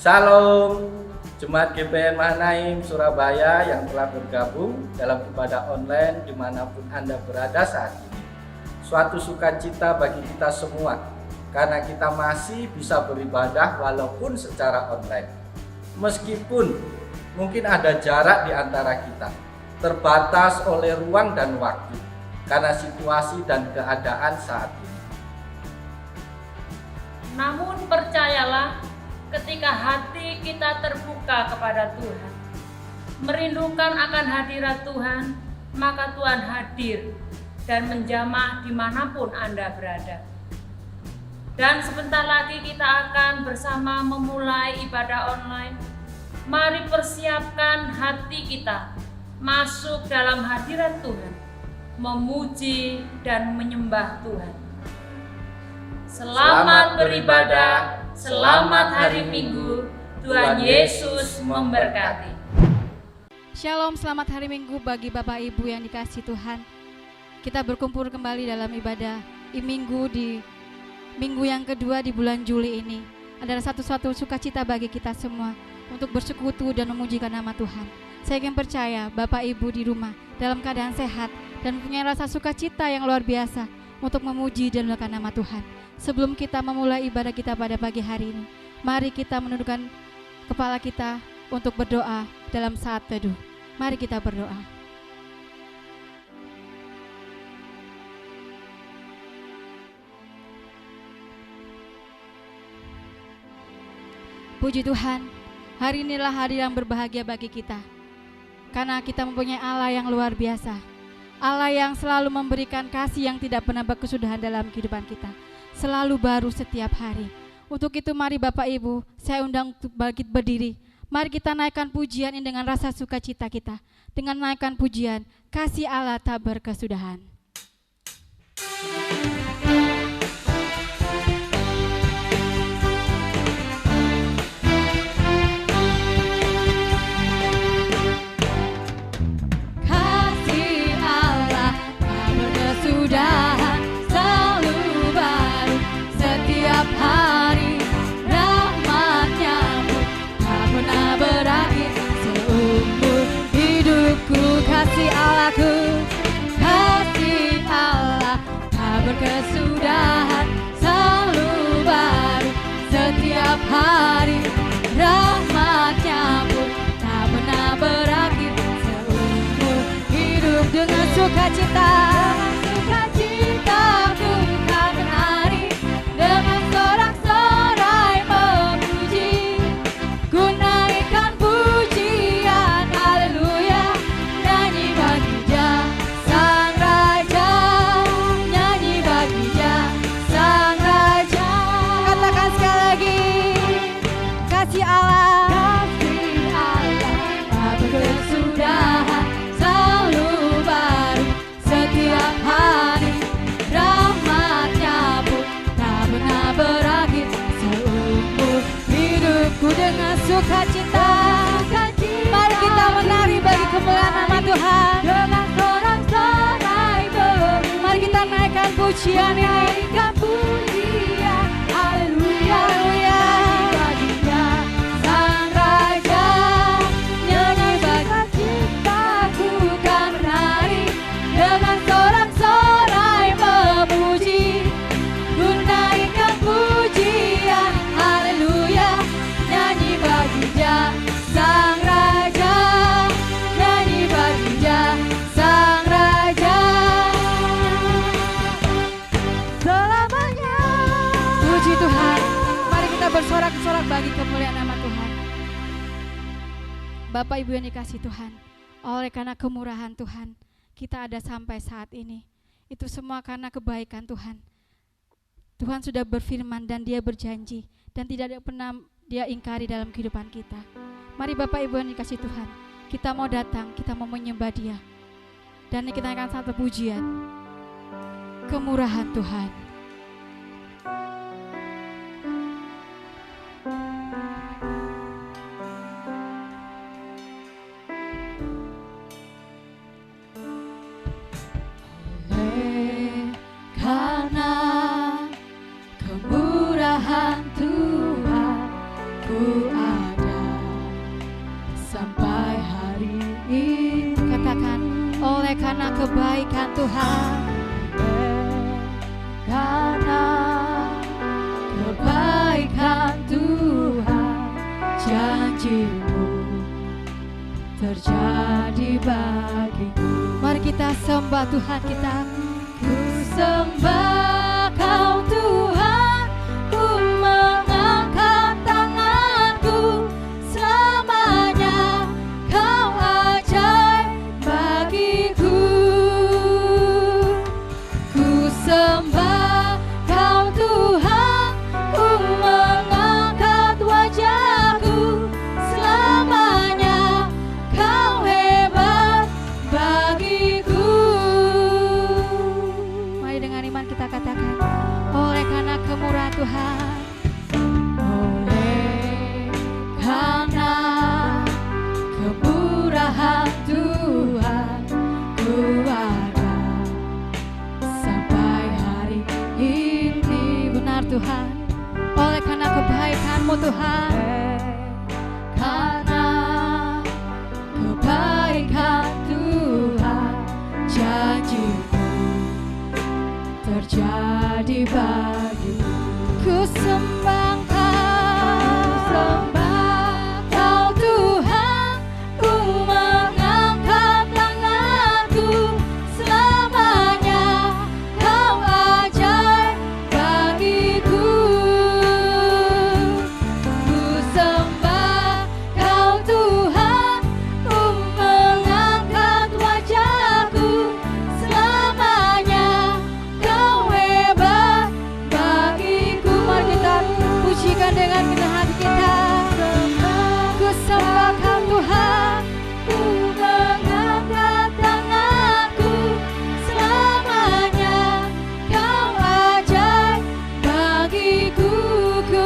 Shalom, Jemaat GPN Mahanaim Surabaya yang telah bergabung dalam ibadah online dimanapun Anda berada saat ini. Suatu sukacita bagi kita semua, karena kita masih bisa beribadah walaupun secara online. Meskipun mungkin ada jarak di antara kita, terbatas oleh ruang dan waktu, karena situasi dan keadaan saat ini. Namun percayalah, ketika hati kita terbuka kepada Tuhan, merindukan akan hadirat Tuhan, maka Tuhan hadir dan menjamah dimanapun Anda berada. Dan sebentar lagi kita akan bersama memulai ibadah online. Mari persiapkan hati kita masuk dalam hadirat Tuhan, memuji dan menyembah Tuhan. Selamat beribadah, selamat hari Minggu, Tuhan Yesus memberkati. Shalom, selamat hari Minggu bagi Bapak Ibu yang dikasihi Tuhan. Kita berkumpul kembali dalam ibadah Minggu di minggu yang kedua di bulan Juli ini. Adalah satu-satu sukacita bagi kita semua untuk bersekutu dan memujikan nama Tuhan. Saya ingin percaya Bapak Ibu di rumah dalam keadaan sehat dan punya rasa sukacita yang luar biasa untuk memuji dan memuliakan nama Tuhan. Sebelum kita memulai ibadah kita pada pagi hari ini, mari kita menundukkan kepala kita untuk berdoa dalam saat teduh. Mari kita berdoa. Puji Tuhan, hari inilah hari yang berbahagia bagi kita, karena kita mempunyai Allah yang luar biasa, Allah yang selalu memberikan kasih yang tidak pernah berkesudahan dalam kehidupan kita, selalu baru setiap hari. Untuk itu mari Bapak Ibu, saya undang untuk bangkit berdiri. Mari kita naikkan pujian ini dengan rasa sukacita kita, dengan naikkan pujian kasih Allah tak berkesudahan. Kasih Allah tak berkesudahan, selalu baru setiap hari. Rahmat-Nya pun tak pernah berakhir seumur hidupku. Kasih Allahku, kasih Allah tak berkesudahan, selalu baru setiap hari. Rahmat-Nya pun tak pernah berakhir seumur hidup. Dengan sukacita, sukacitaku kan menari, dengan sorak-sorai memuji, ku naikkan pujian, haleluya, nyanyi bagi Dia Sang Raja, nyanyi bagi Dia Sang Raja. Katakan sekali lagi, kasih Allah, kasih Allah tak berkesudahan, selalu baru setiap hari. Rahmat-Nya pun tak pernah berakhir seumur hidupku. Dengan sukacita, mari kita menari bagi kemuliaan nama Tuhan. Dengan sorak-sorai memuji, mari kita naikkan pujian ini. Haleluya, haleluya, bagi Dia Sang Raja, nyanyi bagi ciptaku kan menari, dengan sorak-sorai memuji, ku naikkan pujian, haleluya, nyanyi bagi Dia Sang Raja, nyanyi bagi Dia Sang Raja selamanya. Puji Tuhan, mari kita bersorak-sorak bagi kemuliaan nama Tuhan. Bapak Ibu yang dikasihi Tuhan, oleh karena kemurahan Tuhan, kita ada sampai saat ini. Itu semua karena kebaikan Tuhan. Tuhan sudah berfirman dan Dia berjanji, dan tidak ada pernah Dia ingkari dalam kehidupan kita. Mari Bapak Ibu yang dikasihi Tuhan, kita mau datang, kita mau menyembah Dia. Dan kita akan satu pujian, kemurahan Tuhan. Karena kemurahan Tuhan, ku Oleh karena kebaikan Tuhan, karena kebaikan Tuhan, janji-Mu terjadi bagiku. Mari kita sembah Tuhan kita. Ku sembah Kau Tuhan, ku mengangkat tanganku, selamanya Kau ajaib bagiku. Ku sembah Kau Tuhan, ku mengangkat wajahku, selamanya Kau hebat bagiku. Mari dengan iman kita katakan, oleh karena kemurahan Tuhan, oleh karena kemurahan Tuhan, ku ada sampai hari ini. Benar Tuhan, oleh karena kebaikan-Mu Tuhan, karena kebaikan Tuhan, janji-Mu terjadi bagiku. Ku sembah Kau Tuhan, ku mengangkat tanganku, selamanya Kau ajaib bagiku. Ku sembah Kau Tuhan, ku mengangkat wajahku, selamanya Kau hebat bagiku. Mari kita pujikan dengan genap hati kita. Ku sembah Kau Tuhan, ku mengangkat tanganku, selamanya Kau ajaib bagiku. Ku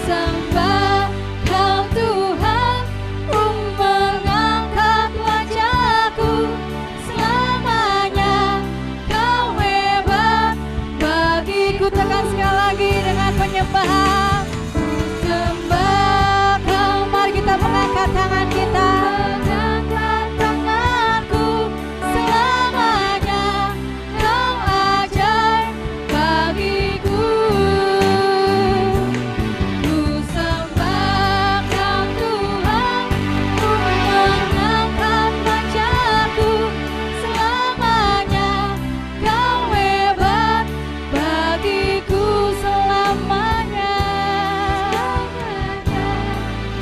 sembah Kau Tuhan, ku mengangkat wajahku, selamanya Kau hebat bagiku. Tekan sekali lagi dengan penyembahan. Ku sembah Kau, mari kita mengangkat tangan kita. Mengangkat tanganku, selamanya Kau ajaib bagiku. Ku sembah Kau Tuhan, ku mengangkat wajahku, selamanya Kau hebat bagiku. Selamanya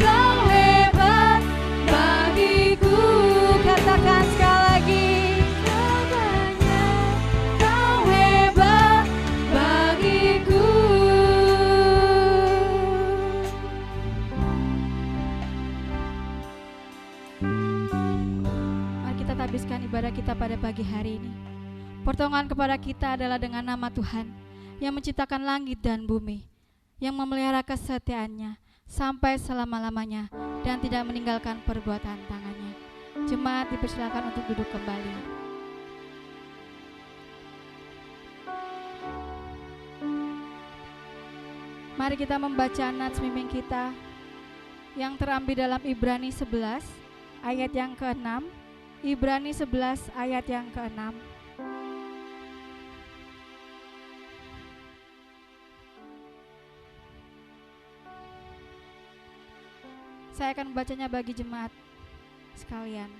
Kau hebat bagiku. Katakan sekali lagi, selamanya Kau hebat bagiku. Mari kita habiskan ibadah kita pada pagi hari ini. Pertolongan kepada kita adalah dengan nama Tuhan yang menciptakan langit dan bumi, yang memelihara kesetiaannya sampai selama-lamanya dan tidak meninggalkan perbuatan tangannya. Jemaat dipersilakan untuk duduk kembali. Mari kita membaca nats miming kita yang terambil dalam Ibrani 11 ayat yang ke-6. Ibrani 11 ayat yang ke-6. Saya akan membacanya bagi jemaat sekalian.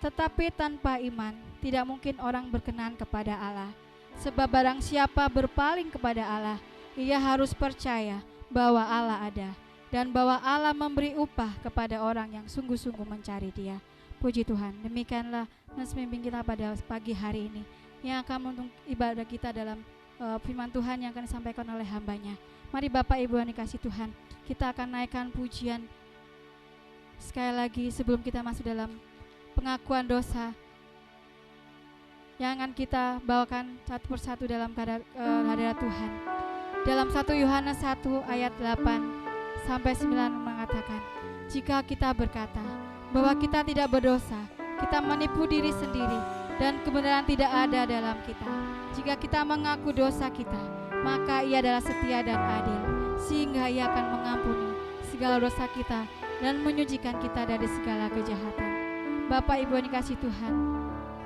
Tetapi tanpa iman tidak mungkin orang berkenan kepada Allah. Sebab barang siapa berpaling kepada Allah, ia harus percaya bahwa Allah ada dan bahwa Allah memberi upah kepada orang yang sungguh-sungguh mencari Dia. Puji Tuhan. Demikianlah nats miming kita pada pagi hari ini yang akan menuntun ibadah kita dalam firman Tuhan yang akan disampaikan oleh hamba-Nya. Mari Bapak Ibu yang dikasihi Tuhan, kita akan naikkan pujian sekali lagi sebelum kita masuk dalam pengakuan dosa yang akan kita bawakan satu persatu dalam hadirat Tuhan. Dalam 1 Yohanes 1 ayat 8 sampai 9 mengatakan, jika kita berkata bahwa kita tidak berdosa, kita menipu diri sendiri dan kebenaran tidak ada dalam kita. Jika kita mengaku dosa kita, maka Ia adalah setia dan adil, sehingga Ia akan mengampuni segala dosa kita dan menyucikan kita dari segala kejahatan. Bapak Ibu yang dikasihi Tuhan,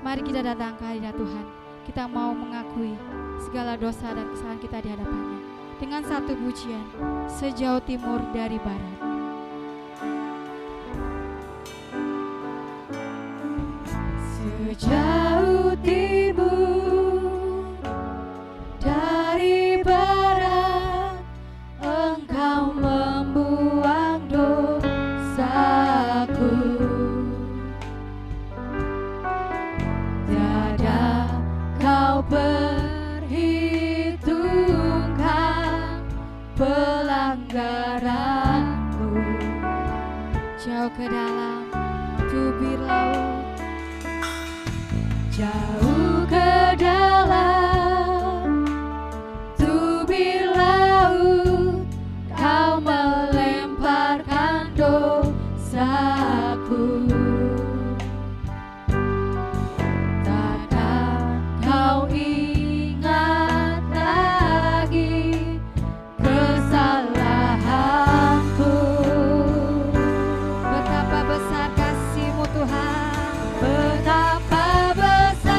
mari kita datang ke hadirat Tuhan. Kita mau mengakui segala dosa dan kesalahan kita di hadapannya dengan satu pujian, sejauh timur dari barat. Sejauh timur dari barat, Engkau membuang dosaku. Tiada Kau perhitungkan pelanggaranku. Jauh ke dalam tubir laut, jauh ke dalam tubir laut, Kau melemparkan dosaku. Takkan Kau ingat lagi kesalahanku. Betapa besar kasih-Mu Tuhan, betapa besar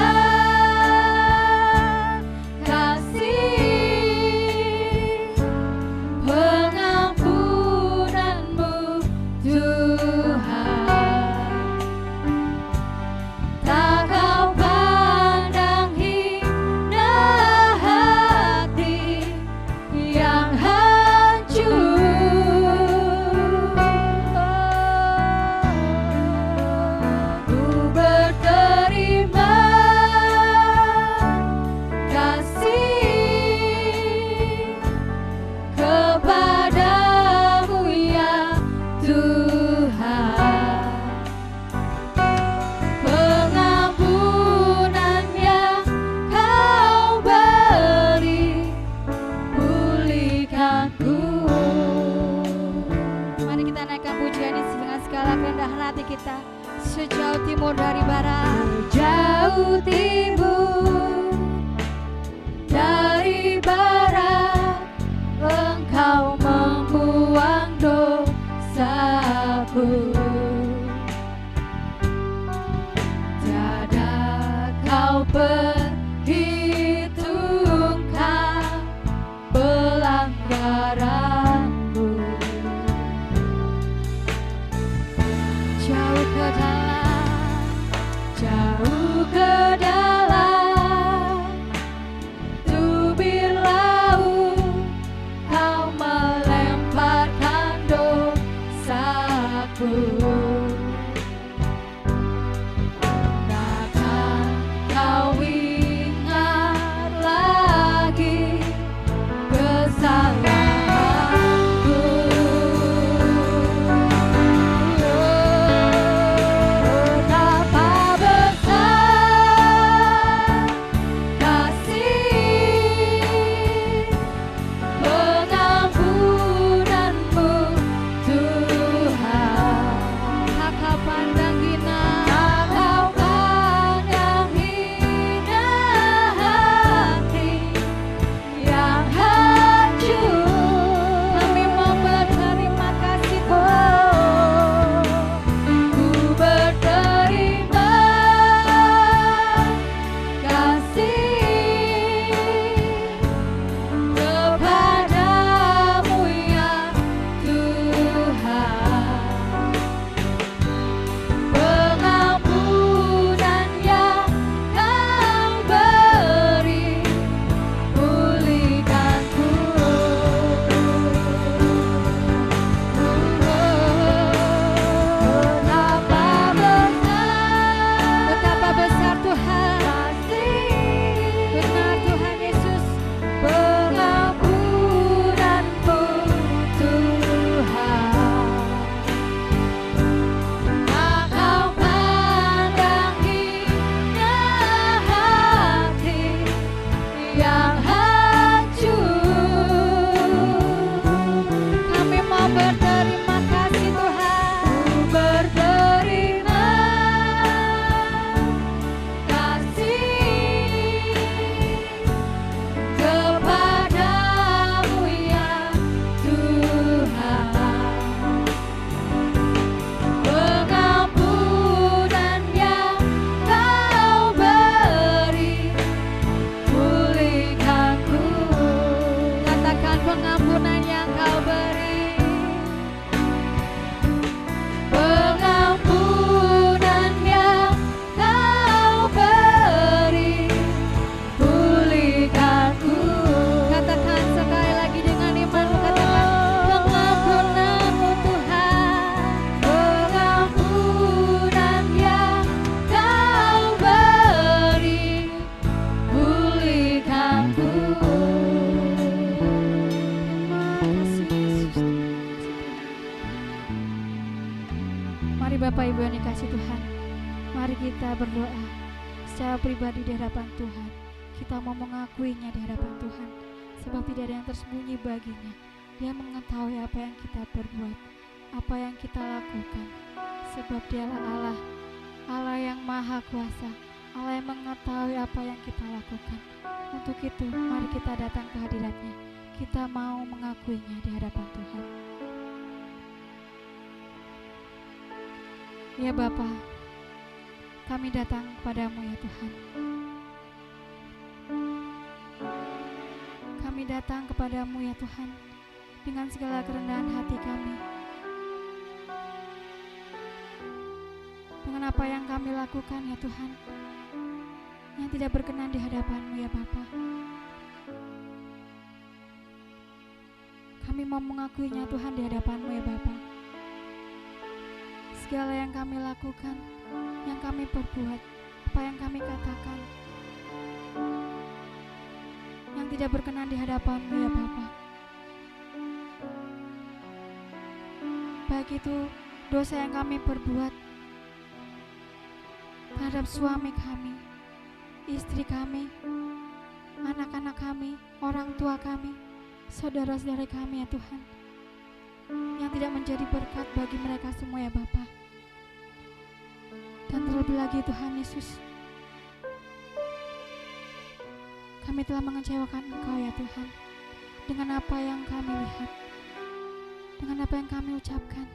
kasih pengampunan-Mu Tuhan. Tak Kau pandang hina hati yang hancur. Ku berterima kasih kepadamu ya Tuhan. Pengampunan yang Kau beri, pulihkanku. Mari kita naikkan pujian ini dengan segala kerendahan hati kita. Sejauh timur dari barat, sejauh timur dari barat, Engkau membuang dosaku. Tiada Kau perhitungkan pelanggaranku. Jauh ke dalam tubir laut, Kau melemparkan dosaku. Takkan Kau ingat lagi kesalahanku. Mari Bapak Ibu yang dikasih Tuhan, mari kita berdoa secara pribadi di hadapan Tuhan. Kita mau mengakuinya di hadapan Tuhan, sebab tidak ada yang tersembunyi baginya. Dia mengetahui apa yang kita perbuat, apa yang kita lakukan, sebab Dialah Allah, Allah yang maha kuasa, Allah yang mengetahui apa yang kita lakukan. Untuk itu mari kita datang ke hadirat-Nya, kita mau mengakuinya di hadapan Tuhan. Ya Bapa, kami datang kepadamu ya Tuhan. Kami datang kepadamu ya Tuhan, dengan segala kerendahan hati kami, dengan apa yang kami lakukan ya Tuhan, yang tidak berkenan di hadapan-Mu ya Bapa. Kami mau mengakuinya Tuhan di hadapan-Mu ya Bapa. Segala yang kami lakukan, yang kami perbuat, apa yang kami katakan, yang tidak berkenan di hadapan-Mu ya Bapa. Baik itu dosa yang kami perbuat terhadap suami kami, istri kami, anak-anak kami, orang tua kami, saudara-saudara kami ya Tuhan, yang tidak menjadi berkat bagi mereka semua ya Bapa. Dan terlebih lagi Tuhan Yesus, kami telah mengecewakan Engkau ya Tuhan, dengan apa yang kami lihat, dengan apa yang kami ucapkan,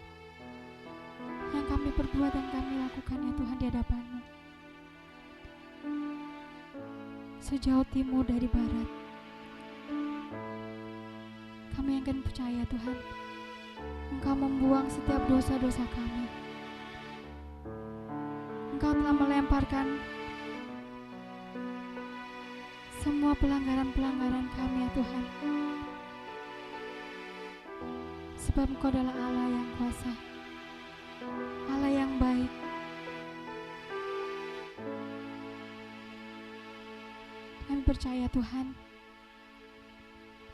yang kami perbuat dan kami lakukan ya Tuhan di hadapan-Mu. Sejauh timur dari barat, kami akan percaya Tuhan, Engkau membuang setiap dosa-dosa kami. Engkau telah melemparkan semua pelanggaran-pelanggaran kami ya Tuhan, sebab Engkau adalah Allah yang kuasa, Allah yang baik. Kami percaya Tuhan,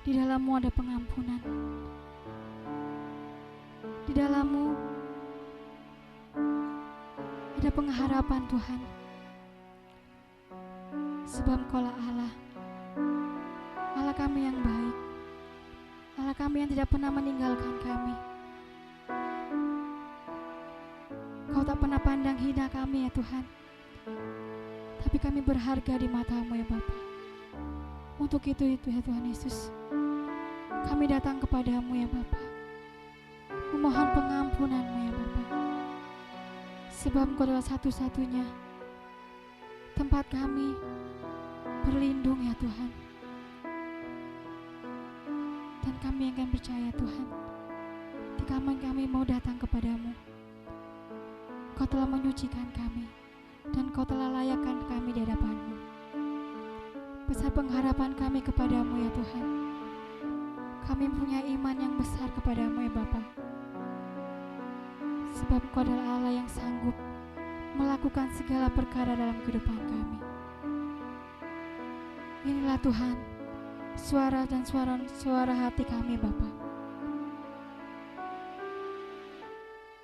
di dalam-Mu ada pengampunan, di dalam-Mu ada pengharapan Tuhan, sebab Engkau-lah Allah, Allah kami yang baik, Allah kami yang tidak pernah meninggalkan kami. Kau tak pernah pandang hina kami ya Tuhan, tapi kami berharga di mata-Mu ya Bapa. Untuk itu ya Tuhan Yesus, kami datang kepadamu ya Bapa, memohon pengampunan-Mu ya Bapa, sebab Engkau adalah satu-satunya tempat kami berlindung ya Tuhan. Dan kami akan percaya Tuhan, ketika kami mau datang kepadamu, Kau telah menyucikan kami, dan Kau telah layakkan kami di hadapan-Mu. Besar pengharapan kami kepadamu ya Tuhan. Kami punya iman yang besar kepadamu ya Bapa, sebab Kau adalah Allah yang sanggup melakukan segala perkara dalam kehidupan kami. Inilah Tuhan, suara dan suara hati kami Bapa.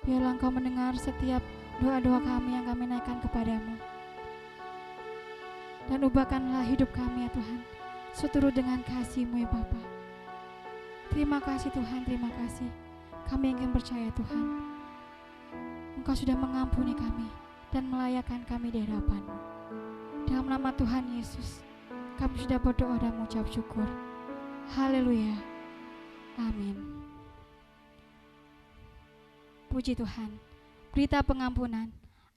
Biarlah Engkau mendengar setiap doa-doa kami yang kami naikkan kepadamu. Dan ubahkanlah hidup kami ya Tuhan, seturut dengan kasih-Mu ya Bapa. Terima kasih Tuhan, terima kasih. Kami ingin percaya Tuhan, Engkau sudah mengampuni kami dan melayakkan kami di hadapan-Mu. Dalam nama Tuhan Yesus, kami sudah berdoa dan mengucap syukur. Haleluya. Amin. Puji Tuhan. Berita pengampunan.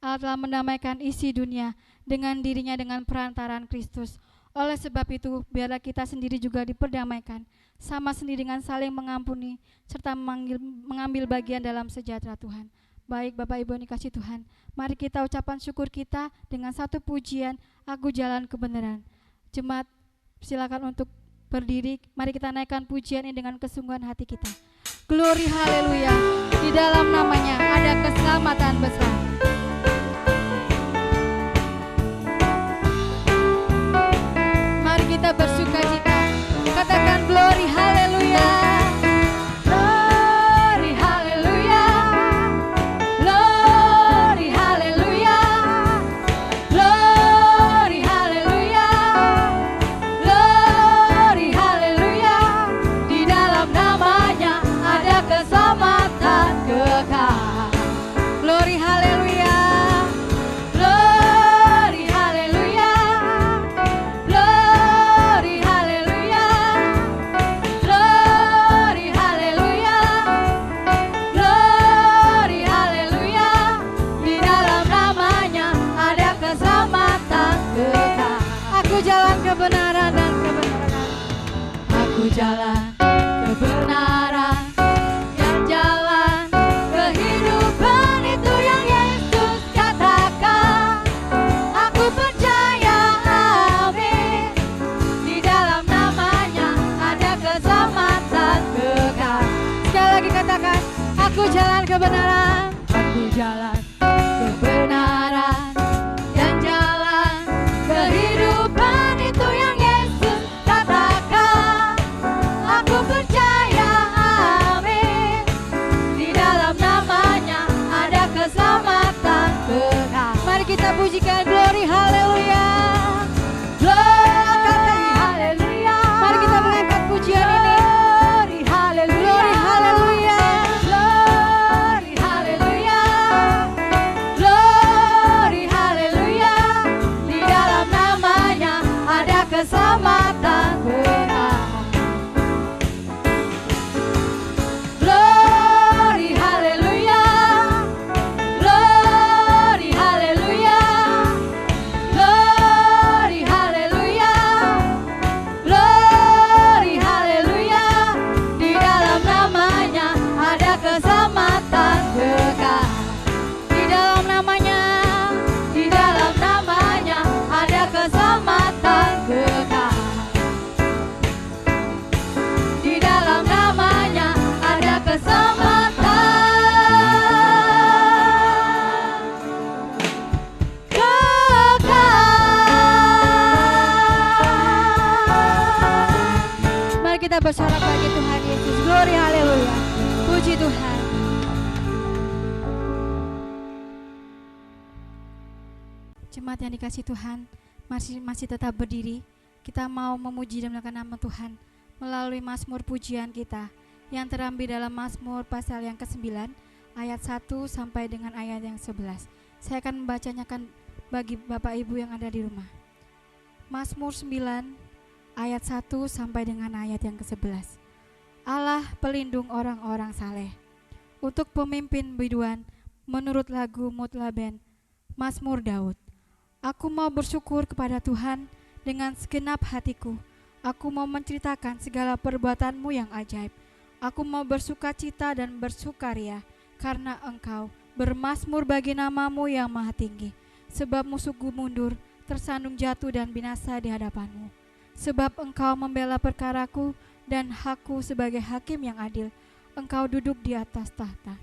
Allah telah mendamaikan isi dunia dengan dirinya dengan perantaraan Kristus. Oleh sebab itu, biarlah kita sendiri juga diperdamaikan, sama sendiri dengan saling mengampuni, serta mengambil bagian dalam sejahtera Tuhan. Baik Bapak Ibu yang dikasihi Tuhan, mari kita ucapan syukur kita dengan satu pujian, Aku Jalan Kebenaran. Jemaat, silakan untuk berdiri, mari kita naikkan pujian ini dengan kesungguhan hati kita. Glory haleluya, di dalam namanya ada keselamatan besar. Mari kita bersukacita, katakan glory haleluya. Glory haleluya. Glory jalan kebenaran dan jalan kehidupan, itu yang Yesus katakan. Aku percaya, amin. Di dalam namanya ada keselamatan kekal. Sekali lagi katakan, aku jalan kebenaran, aku jalan kebenaran dan jalan kehidupan, itu yang Yesus katakan. Aku percaya, amin. Di dalam namanya ada keselamatan kekal. Mari kita pujikan, glory haleluya. Glory haleluya. Mari kita mengangkat pujian ini. Glory haleluya. Glory haleluya. Glory haleluya. Glory haleluya. Di dalam namanya ada keselamatan kekal. Glory haleluya. Glory haleluya. Glory haleluya. Glory haleluya. Di dalam namanya ada keselamatan kekal. Di dalam namanya, di dalam namanya ada keselamatan kekal. Di dalam namanya ada keselamatan kekal. Mari kita bersorak bagi Tuhan Yesus. Glory haleluya. Puji Tuhan. Jemaat yang dikasih Tuhan, masih tetap berdiri. Kita mau memuji dan melakukan nama Tuhan melalui Mazmur pujian kita yang terambil dalam Mazmur pasal yang ke-9 ayat 1 sampai dengan ayat yang 11. Saya akan membacanya bagi Bapak Ibu yang ada di rumah. Mazmur 9 ayat 1 sampai dengan ayat yang ke-11. Allah pelindung orang-orang saleh. Untuk pemimpin biduan menurut lagu Mutlaben, Mazmur Daud. Aku mau bersyukur kepada Tuhan dengan segenap hatiku. Aku mau menceritakan segala perbuatan-Mu yang ajaib. Aku mau bersukacita dan bersukaria karena Engkau bermazmur bagi nama-Mu yang maha tinggi. Sebab musuhku mundur, tersandung jatuh dan binasa di hadapan-Mu. Sebab Engkau membela perkaraku dan hakku sebagai hakim yang adil. Engkau duduk di atas tahta.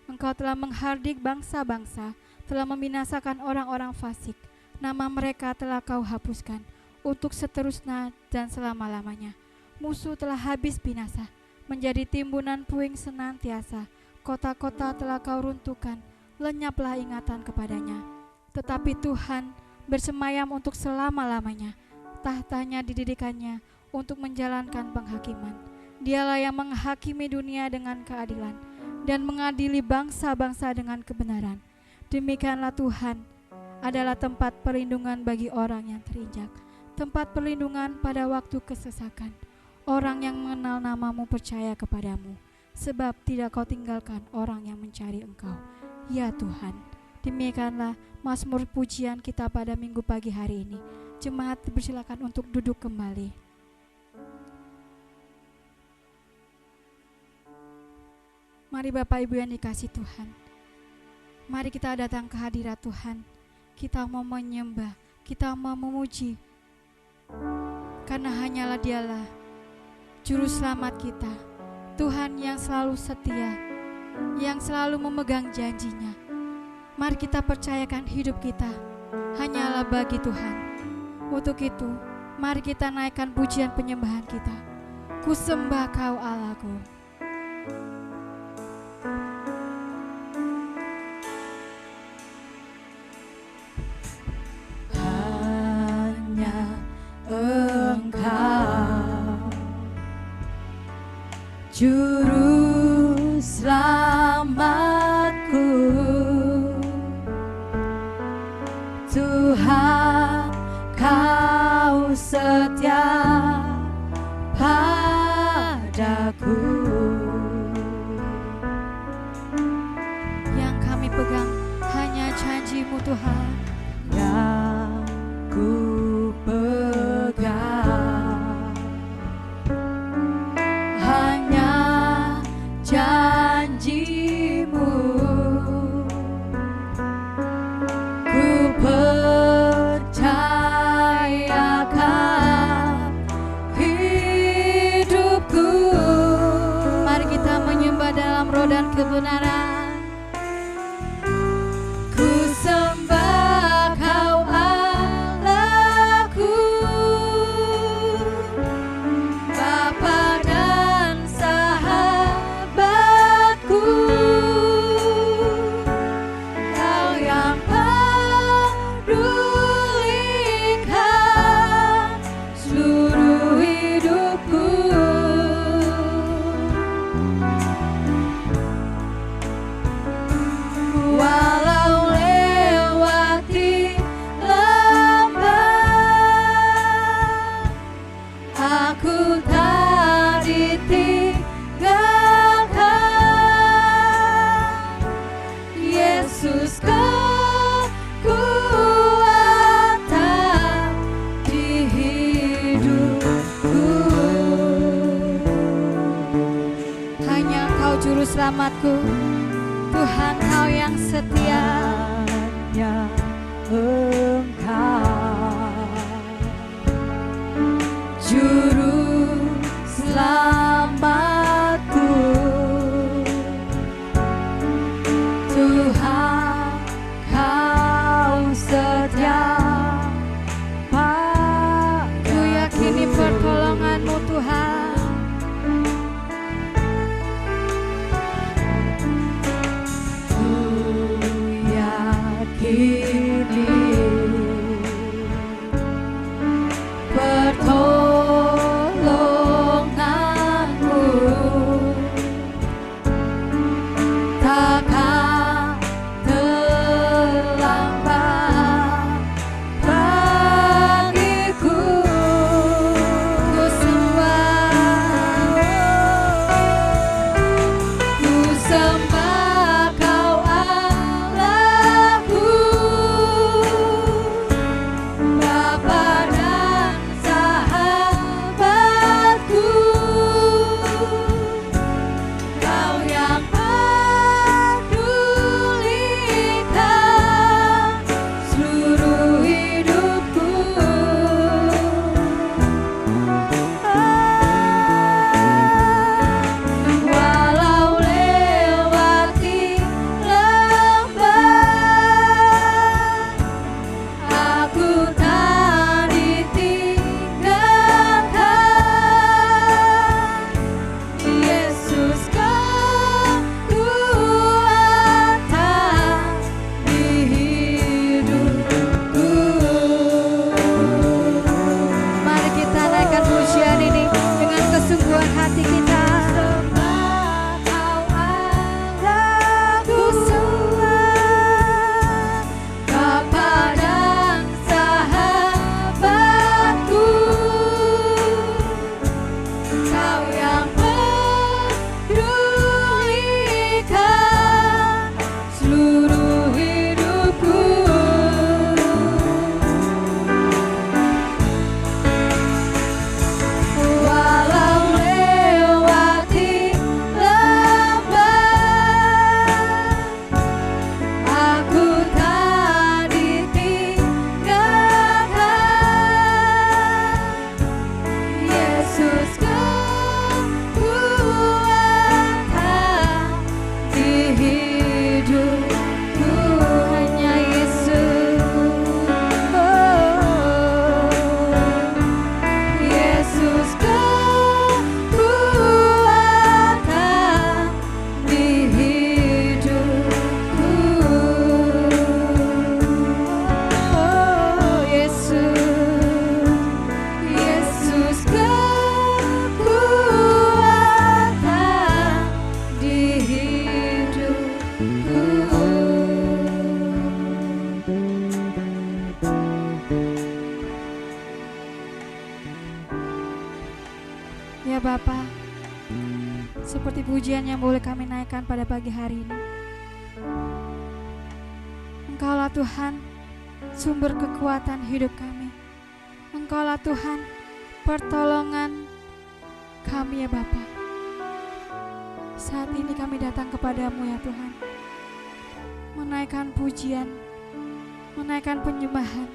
Engkau telah menghardik bangsa-bangsa, telah membinasakan orang-orang fasik. Nama mereka telah Kau hapuskan untuk seterusnya dan selama-lamanya. Musuh telah habis binasa, menjadi timbunan puing senantiasa. Kota-kota telah Kau runtuhkan, lenyaplah ingatan kepadanya. Tetapi Tuhan bersemayam untuk selama-lamanya. Tahtanya didirikannya untuk menjalankan penghakiman. Dialah yang menghakimi dunia dengan keadilan dan mengadili bangsa-bangsa dengan kebenaran. Demikianlah Tuhan adalah tempat perlindungan bagi orang yang terinjak, tempat perlindungan pada waktu kesesakan. Orang yang mengenal nama-Mu percaya kepadamu, sebab tidak Kau tinggalkan orang yang mencari Engkau, ya Tuhan. Demikianlah Mazmur pujian kita pada minggu pagi hari ini. Jemaat dipersilakan untuk duduk kembali. Mari Bapak Ibu yang dikasih Tuhan, mari kita datang ke hadirat Tuhan. Kita mau menyembah, kita mau memuji, karena hanyalah Dialah Juru Selamat kita, Tuhan yang selalu setia, yang selalu memegang janjinya. Mari kita percayakan hidup kita hanyalah bagi Tuhan. Untuk itu, mari kita naikkan pujian penyembahan kita. Ku sembah Kau Allahku. Juru selamatku, Tuhan Kau setia padaku. Yang kami pegang hanya janji-Mu Tuhan. Yang ku pegang Selamatku, Tuhan Kau yang setia. hanya Engkau, Juru Selamatku, Tuhan Kau setia. Ku yakini pertolongan-Mu Tuhan. Ku yakini pertolongan-Mu takkan terlambat bagiku. Ku sembah Kau Allahku, Bapa dan sahabatku, Kau yang pedulikan seluruh hidupku. Walau lewati lembah, aku tak ditinggalkan. Yesus kekuatan di hidupku. Mari kita naikkan pujian ini dengan kesungguhan hati kita. Sembah Kau Allahku, sembah Bapa dan sahabatku, Kau yang pedulikan seluruh hidupku. Walau lewati lembah, aku tak ditinggalkan. Yesus kekuatan di hidupku. Hanya Yesus, Yesus kekuatan di hidupku. Yesus kekuatan di hidupku. Ya Bapa, seperti pujian yang boleh kami naikkan pada pagi hari ini. Engkaulah Tuhan, sumber kekuatan hidup kami. Engkaulah Tuhan, pertolongan kami ya Bapa. Saat ini kami datang kepadamu ya Tuhan, menaikkan pujian, menaikkan penyembahan,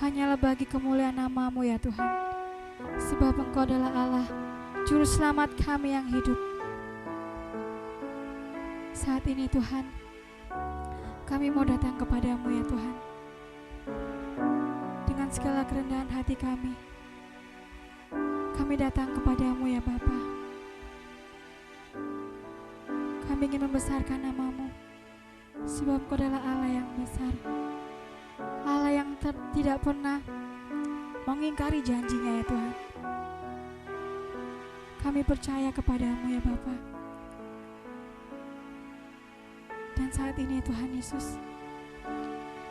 hanyalah bagi kemuliaan nama-Mu ya Tuhan. Sebab Engkau adalah Allah, Juru Selamat kami yang hidup. Saat ini Tuhan, kami mau datang kepadamu ya Tuhan, dengan segala kerendahan hati kami. Kami datang kepadamu ya Bapa. Kami ingin membesarkan nama-Mu, sebab Engkau adalah Allah yang besar, Allah yang tidak pernah mengingkari janjinya ya Tuhan. Kami percaya kepadamu ya Bapa. Dan saat ini Tuhan Yesus,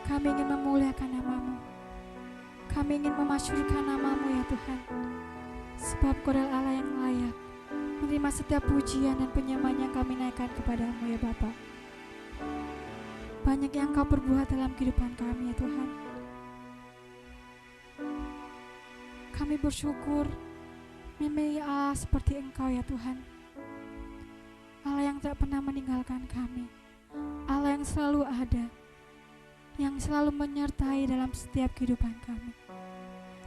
kami ingin memuliakan nama-Mu, kami ingin memasyurkan nama-Mu ya Tuhan. Sebab Kau adalah Allah yang layak menerima setiap pujian dan penyembahan yang kami naikkan kepadamu ya Bapa. Banyak yang Kau perbuat dalam kehidupan kami ya Tuhan. Kami bersyukur memiliki Allah seperti Engkau ya Tuhan. Allah yang tak pernah meninggalkan kami, Allah yang selalu ada, yang selalu menyertai dalam setiap kehidupan kami.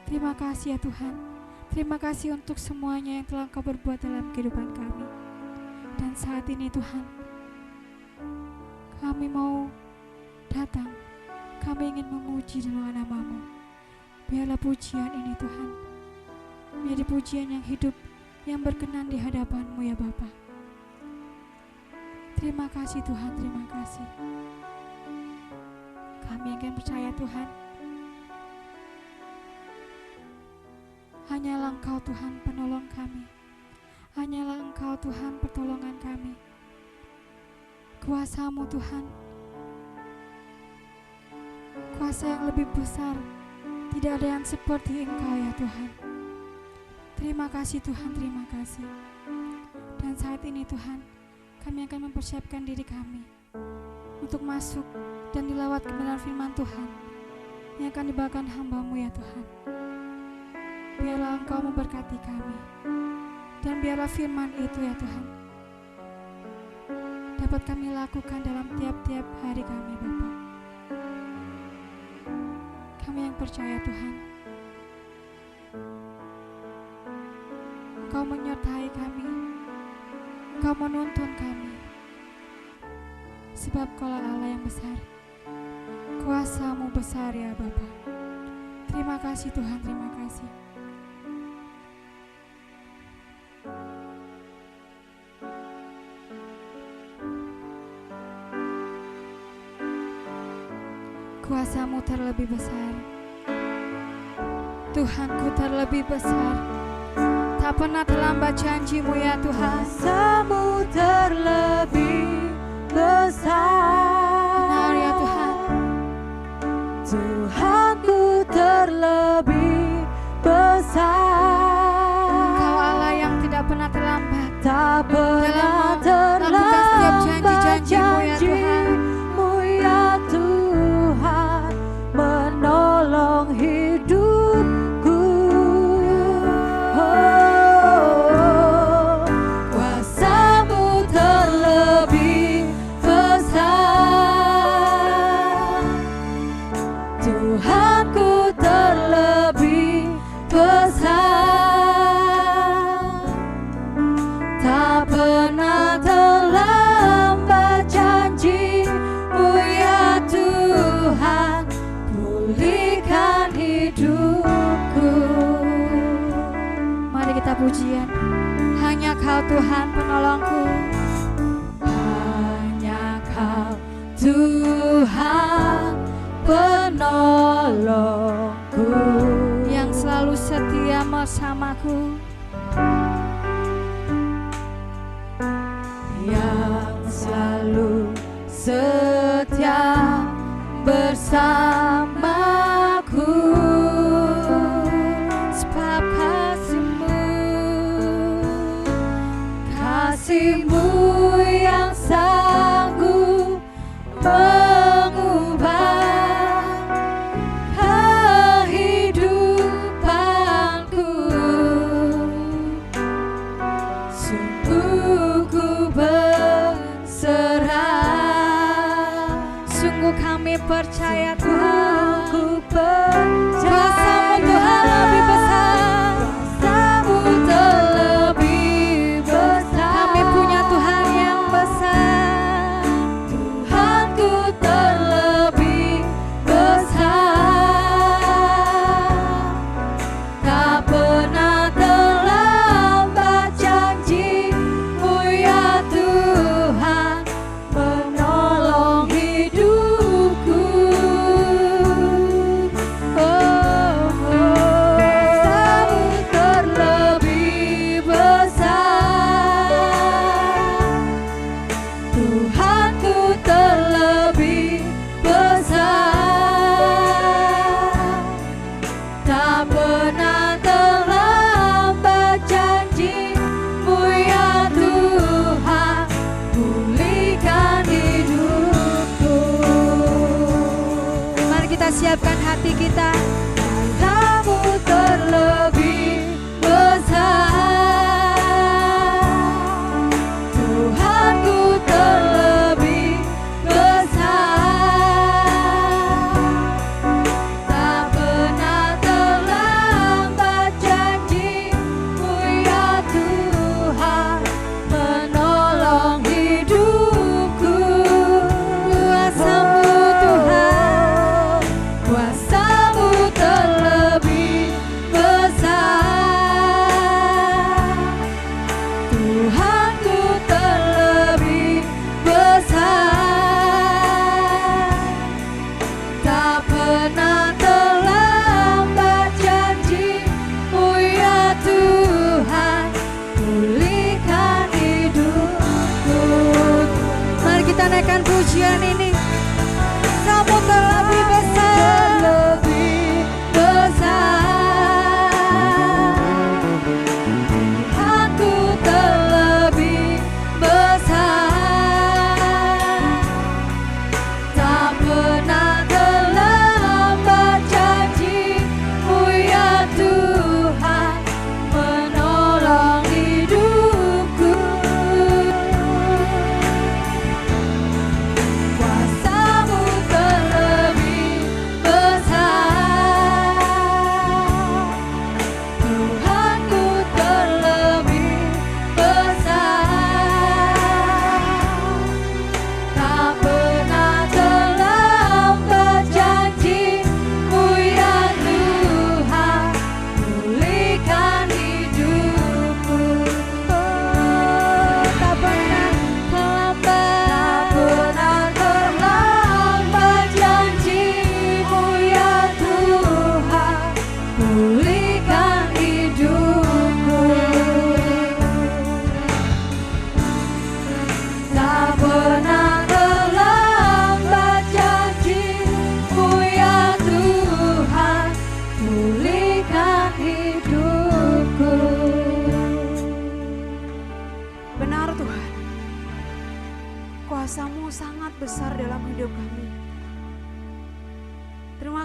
Terima kasih ya Tuhan, terima kasih untuk semuanya yang telah Engkau berbuat dalam kehidupan kami. Dan saat ini Tuhan, kami mau datang, kami ingin memuji dalam nama-Mu. Biarlah pujian ini Tuhan menjadi pujian yang hidup, yang berkenan di hadapan-Mu ya Bapa. Terima kasih Tuhan, terima kasih. Kami akan percaya Tuhan, hanyalah Engkau Tuhan penolong kami, hanyalah Engkau Tuhan pertolongan kami. Kuasa-Mu Tuhan, kuasa yang lebih besar, tidak ada yang seperti Engkau ya Tuhan. Terima kasih Tuhan, terima kasih. Dan saat ini Tuhan, kami akan mempersiapkan diri kami untuk masuk dan dilawat kebenaran firman Tuhan yang akan dibawakan hamba-Mu ya Tuhan. Biarlah Engkau memberkati kami, dan biarlah firman itu ya Tuhan dapat kami lakukan dalam tiap-tiap hari kami Bapa. Kami yang percaya Tuhan, Engkau menyertai kami, Engkau menuntun kami, sebab Kaulah Allah yang besar, kuasa-Mu besar ya Bapa. Terima kasih Tuhan, terima kasih. Kuasa-Mu terlebih besar, Tuhanku terlebih besar, tak pernah terlambat janji-Mu ya Tuhan. Kuasa-Mu terlebih besar, Benar ya Tuhan. Tuhanku terlebih besar. Engkau Allah yang tidak pernah terlambat, Tak pernah dalam melakukan setiap terlambat janji-janji-Mu ya Tuhan. janji-Mu ya Tuhan, menolong hidupku. Kuasa-Mu terlebih besar, Tuhanku terlebih besar. Tak pernah terlambat janji-Mu ya Tuhan, pulihkan hidupku. Mari kita pujian. Hanya Kau Tuhan penolongku, Hanya Kau Tuhan penolongku, yang selalu setia bersamaku. yang selalu setia bersamaku. Sebab Kasih-Mu yang sanggup mengubah kehidupanku. Sungguh ku berserah, sungguh kami percaya Tuhan, ku percaya. kuasa-Mu Tuhan lebih besar. Kuasa-Mu terlebih besar. Kami punya Tuhan yang besar. Tuhanku terlebih besar. Tak pernah terlambat janji-Mu ya Tuhan, menolong hidupku. Kuasa-Mu terlebih besar, Tuhanku terlebih besar. Tak pernah terlambat janji-Mu ya Tuhan, pulihkan hidupku. Mari kita siapkan hati kita. Kuasa-Mu terlebih besar, Tuhan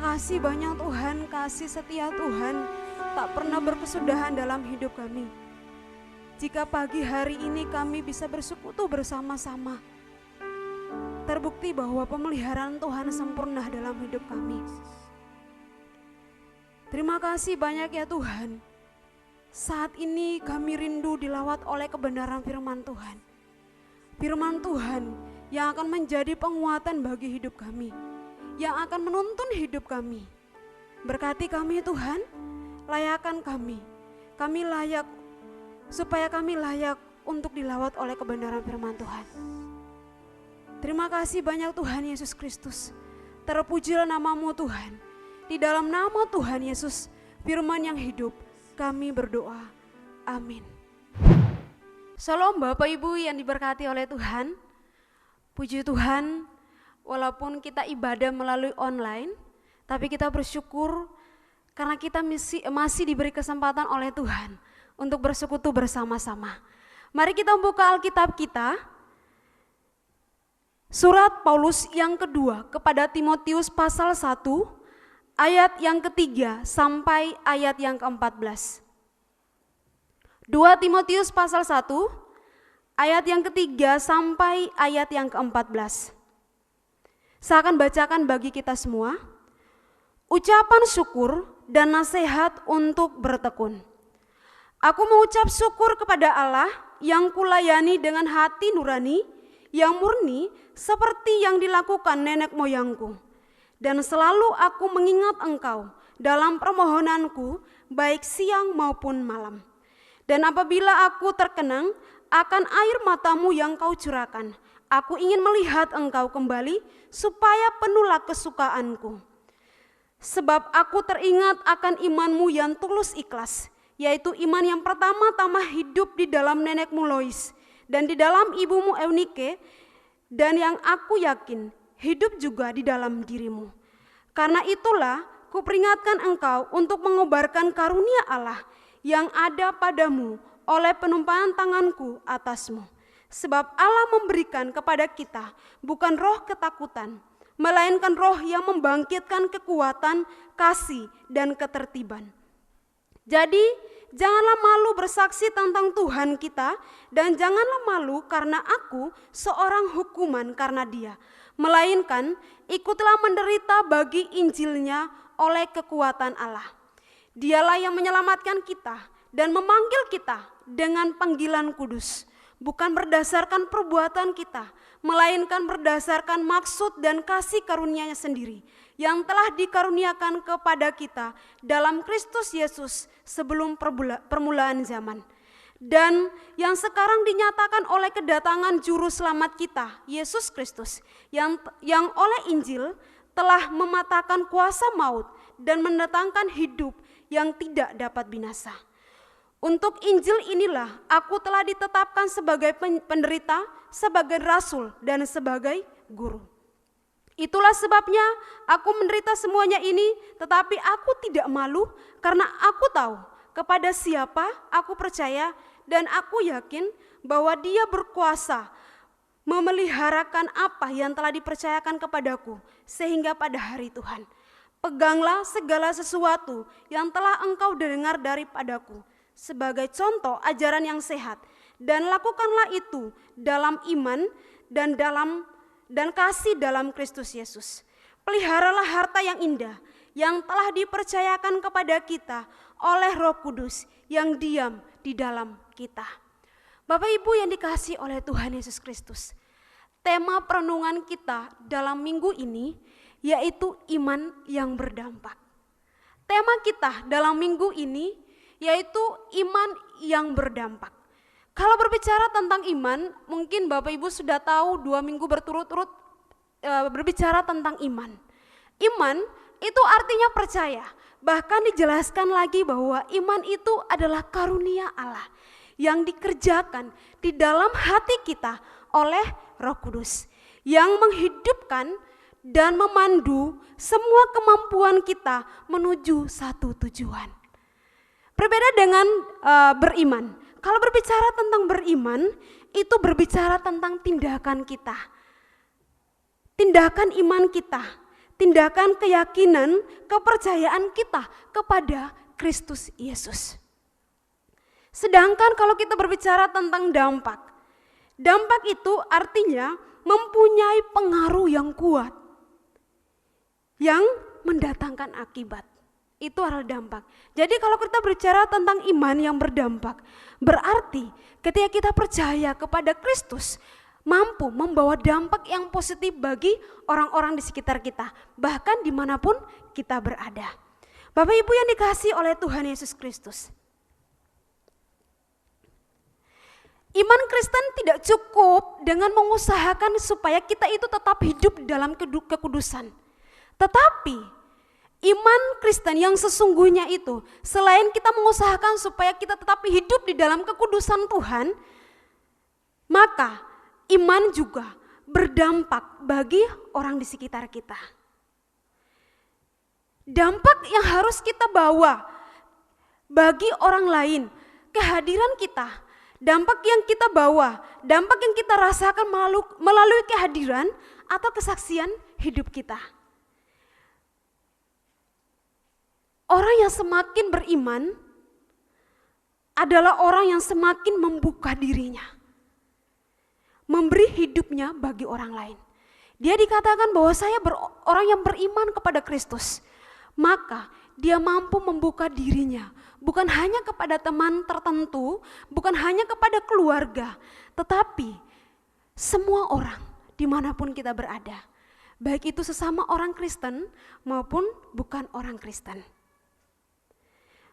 Terima kasih banyak Tuhan, kasih setia Tuhan tak pernah berkesudahan dalam hidup kami. Jika pagi hari ini kami bisa bersekutu bersama-sama, terbukti bahwa pemeliharaan Tuhan sempurna dalam hidup kami. Terima kasih banyak ya Tuhan. Saat ini kami rindu dilawat oleh kebenaran firman Tuhan. Firman Tuhan yang akan menjadi penguatan bagi hidup kami, yang akan menuntun hidup kami. Berkati kami Tuhan, layakan kami layak, supaya kami layak untuk dilawat oleh kebenaran firman Tuhan. Terima kasih banyak Tuhan Yesus Kristus. Terpujilah namamu Tuhan. Di dalam nama Tuhan Yesus, firman yang hidup, kami berdoa. Amin. Shalom Bapak Ibu yang diberkati oleh Tuhan. Puji Tuhan, walaupun kita ibadah melalui online, tapi kita bersyukur karena kita masih diberi kesempatan oleh Tuhan untuk bersekutu bersama-sama. Mari kita buka Alkitab kita. Surat Paulus yang kedua kepada Timotius pasal 1 ayat yang ketiga sampai ayat yang ke-14. 2 Timotius pasal 1 ayat yang ketiga sampai ayat yang ke-14. Saya akan bacakan bagi kita semua. Ucapan syukur dan nasihat untuk bertekun. Aku mengucap syukur kepada Allah yang kulayani dengan hati nurani, yang murni seperti yang dilakukan nenek moyangku. Dan selalu aku mengingat engkau dalam permohonanku baik siang maupun malam. Dan apabila aku terkenang akan air matamu yang kau curahkan, aku ingin melihat engkau kembali supaya penuhlah kesukaanku. Sebab aku teringat akan imanmu yang tulus ikhlas, yaitu iman yang pertama-tama hidup di dalam nenekmu Lois dan di dalam ibumu Eunike, dan yang aku yakin hidup juga di dalam dirimu. Karena itulah kuperingatkan engkau untuk mengobarkan karunia Allah yang ada padamu oleh penumpahan tanganku atasmu. Sebab Allah memberikan kepada kita bukan roh ketakutan, melainkan roh yang membangkitkan kekuatan, kasih, dan ketertiban. Jadi janganlah malu bersaksi tentang Tuhan kita, dan janganlah malu karena aku seorang hukuman karena Dia, melainkan ikutlah menderita bagi Injilnya oleh kekuatan Allah. Dialah yang menyelamatkan kita dan memanggil kita dengan panggilan kudus, bukan berdasarkan perbuatan kita, melainkan berdasarkan maksud dan kasih karunia-Nya sendiri yang telah dikaruniakan kepada kita dalam Kristus Yesus sebelum permulaan zaman, dan yang sekarang dinyatakan oleh kedatangan juru selamat kita, Yesus Kristus, yang oleh Injil telah mematahkan kuasa maut dan mendatangkan hidup yang tidak dapat binasa. Untuk Injil inilah aku telah ditetapkan sebagai penderita, sebagai rasul, dan sebagai guru. Itulah sebabnya aku menderita semuanya ini, tetapi aku tidak malu karena aku tahu kepada siapa aku percaya, dan aku yakin bahwa Dia berkuasa memeliharakan apa yang telah dipercayakan kepadaku sehingga pada hari Tuhan. Peganglah segala sesuatu yang telah engkau dengar daripadaku sebagai contoh ajaran yang sehat, dan lakukanlah itu dalam iman dan kasih dalam Kristus Yesus. Peliharalah harta yang indah yang telah dipercayakan kepada kita oleh Roh Kudus yang diam di dalam kita. Bapak Ibu yang dikasihi oleh Tuhan Yesus Kristus, tema perenungan kita dalam minggu ini yaitu iman yang berdampak. Tema kita dalam minggu ini yaitu iman yang berdampak. Kalau berbicara tentang iman, mungkin Bapak Ibu sudah tahu 2 minggu berturut-turut berbicara tentang iman. Iman itu artinya percaya. Bahkan dijelaskan lagi bahwa iman itu adalah karunia Allah yang dikerjakan di dalam hati kita oleh Roh Kudus, yang menghidupkan dan memandu semua kemampuan kita menuju satu tujuan. Berbeda dengan beriman. Kalau berbicara tentang beriman, itu berbicara tentang tindakan kita. Tindakan iman kita, tindakan keyakinan, kepercayaan kita kepada Kristus Yesus. Sedangkan kalau kita berbicara tentang dampak itu artinya mempunyai pengaruh yang kuat, yang mendatangkan akibat. Itu adalah dampak. Jadi kalau kita bicara tentang iman yang berdampak, berarti ketika kita percaya kepada Kristus, mampu membawa dampak yang positif bagi orang-orang di sekitar kita, bahkan dimanapun kita berada. Bapak Ibu yang dikasihi oleh Tuhan Yesus Kristus, iman Kristen tidak cukup dengan mengusahakan supaya kita itu tetap hidup dalam kekudusan. Tetapi iman Kristen yang sesungguhnya itu, selain kita mengusahakan supaya kita tetap hidup di dalam kekudusan Tuhan, maka iman juga berdampak bagi orang di sekitar kita. Dampak yang harus kita bawa bagi orang lain, kehadiran kita, dampak yang kita bawa, dampak yang kita rasakan melalui kehadiran atau kesaksian hidup kita. Orang yang semakin beriman adalah orang yang semakin membuka dirinya, memberi hidupnya bagi orang lain. Dia dikatakan bahwa orang yang beriman kepada Kristus, maka dia mampu membuka dirinya, bukan hanya kepada teman tertentu, bukan hanya kepada keluarga, tetapi semua orang dimanapun kita berada, baik itu sesama orang Kristen maupun bukan orang Kristen.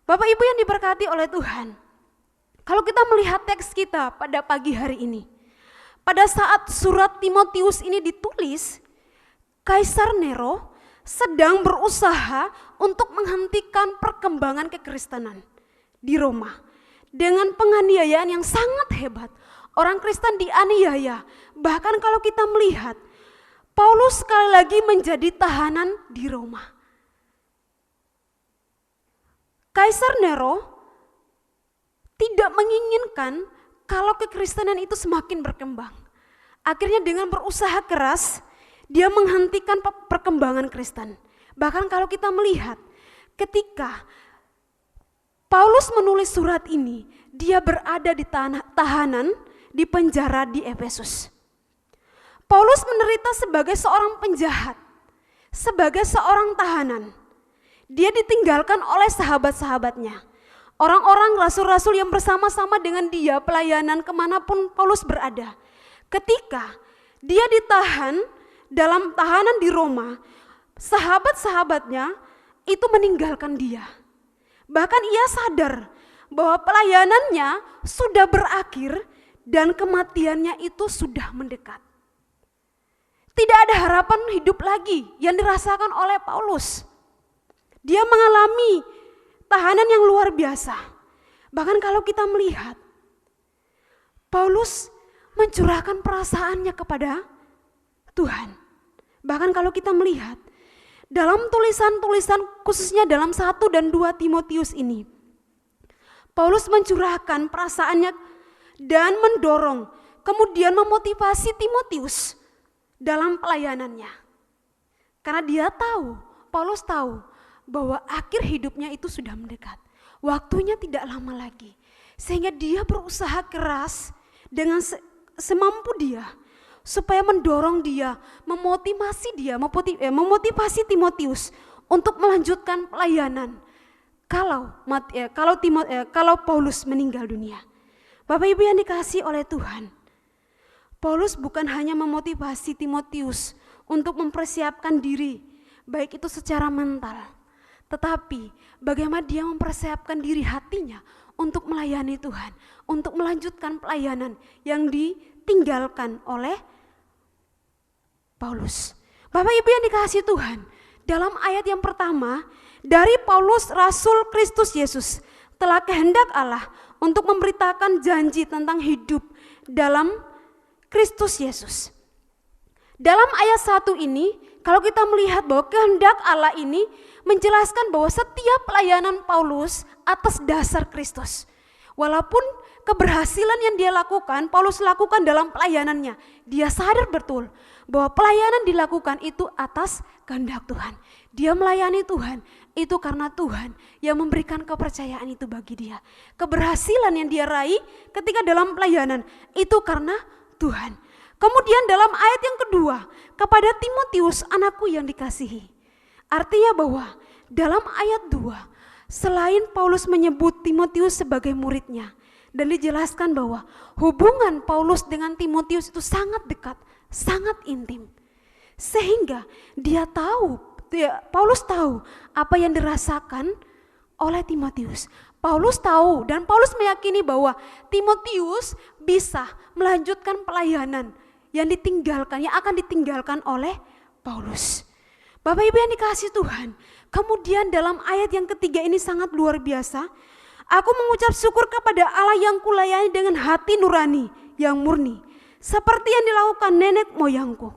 Bapak Ibu yang diberkati oleh Tuhan, kalau kita melihat teks kita pada pagi hari ini, pada saat surat Timotius ini ditulis, Kaisar Nero sedang berusaha untuk menghentikan perkembangan kekristenan di Roma dengan penganiayaan yang sangat hebat. Orang Kristen dianiaya, bahkan kalau kita melihat Paulus sekali lagi menjadi tahanan di Roma. Kaisar Nero tidak menginginkan kalau kekristenan itu semakin berkembang. Akhirnya dengan berusaha keras, dia menghentikan perkembangan Kristen. Bahkan kalau kita melihat ketika Paulus menulis surat ini, dia berada di tahanan di penjara di Efesus. Paulus menderita sebagai seorang penjahat, sebagai seorang tahanan. Dia ditinggalkan oleh sahabat-sahabatnya. Orang-orang rasul-rasul yang bersama-sama dengan dia pelayanan kemanapun Paulus berada. Ketika dia ditahan dalam tahanan di Roma, sahabat-sahabatnya itu meninggalkan dia. Bahkan ia sadar bahwa pelayanannya sudah berakhir dan kematiannya itu sudah mendekat. Tidak ada harapan hidup lagi yang dirasakan oleh Paulus. Dia mengalami tahanan yang luar biasa. Bahkan kalau kita melihat, Paulus mencurahkan perasaannya kepada Tuhan. Bahkan kalau kita melihat, dalam tulisan-tulisan khususnya dalam 1 dan 2 Timotius ini, Paulus mencurahkan perasaannya dan mendorong, kemudian memotivasi Timotius dalam pelayanannya. Karena dia tahu, Paulus tahu, bahwa akhir hidupnya itu sudah mendekat. Waktunya tidak lama lagi. Sehingga dia berusaha keras dengan semampu dia supaya mendorong dia, memotivasi Timotius untuk melanjutkan pelayanan. Kalau Paulus meninggal dunia. Bapak Ibu yang dikasihi oleh Tuhan, Paulus bukan hanya memotivasi Timotius untuk mempersiapkan diri, baik itu secara mental, tetapi bagaimana dia mempersiapkan diri hatinya untuk melayani Tuhan, untuk melanjutkan pelayanan yang ditinggalkan oleh Paulus. Bapak Ibu yang dikasihi Tuhan, dalam ayat yang pertama, dari Paulus Rasul Kristus Yesus, telah kehendak Allah untuk memberitakan janji tentang hidup dalam Kristus Yesus. Dalam ayat 1 ini, kalau kita melihat bahwa kehendak Allah ini menjelaskan bahwa setiap pelayanan Paulus atas dasar Kristus. Walaupun keberhasilan yang dia lakukan, Paulus lakukan dalam pelayanannya, dia sadar betul bahwa pelayanan dilakukan itu atas kehendak Tuhan. Dia melayani Tuhan itu karena Tuhan yang memberikan kepercayaan itu bagi dia. Keberhasilan yang dia raih ketika dalam pelayanan itu karena Tuhan. Kemudian dalam ayat yang kedua, kepada Timotius anakku yang dikasihi. Artinya bahwa dalam ayat 2, selain Paulus menyebut Timotius sebagai muridnya, dan dijelaskan bahwa hubungan Paulus dengan Timotius itu sangat dekat, sangat intim. Sehingga Paulus tahu apa yang dirasakan oleh Timotius. Paulus tahu dan Paulus meyakini bahwa Timotius bisa melanjutkan pelayanan yang akan ditinggalkan oleh Paulus. Bapak Ibu yang dikasihi Tuhan, kemudian dalam ayat yang ketiga ini sangat luar biasa. Aku mengucap syukur kepada Allah yang kulayani dengan hati nurani yang murni, seperti yang dilakukan nenek moyangku.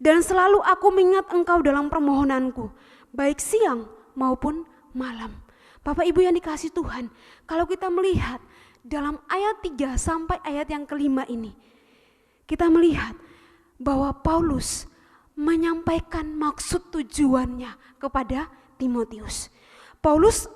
Dan selalu aku mengingat engkau dalam permohonanku, baik siang maupun malam. Bapak Ibu yang dikasihi Tuhan, kalau kita melihat dalam ayat 3 sampai ayat yang kelima ini, kita melihat bahwa Paulus menyampaikan maksud tujuannya kepada Timotius. Paulus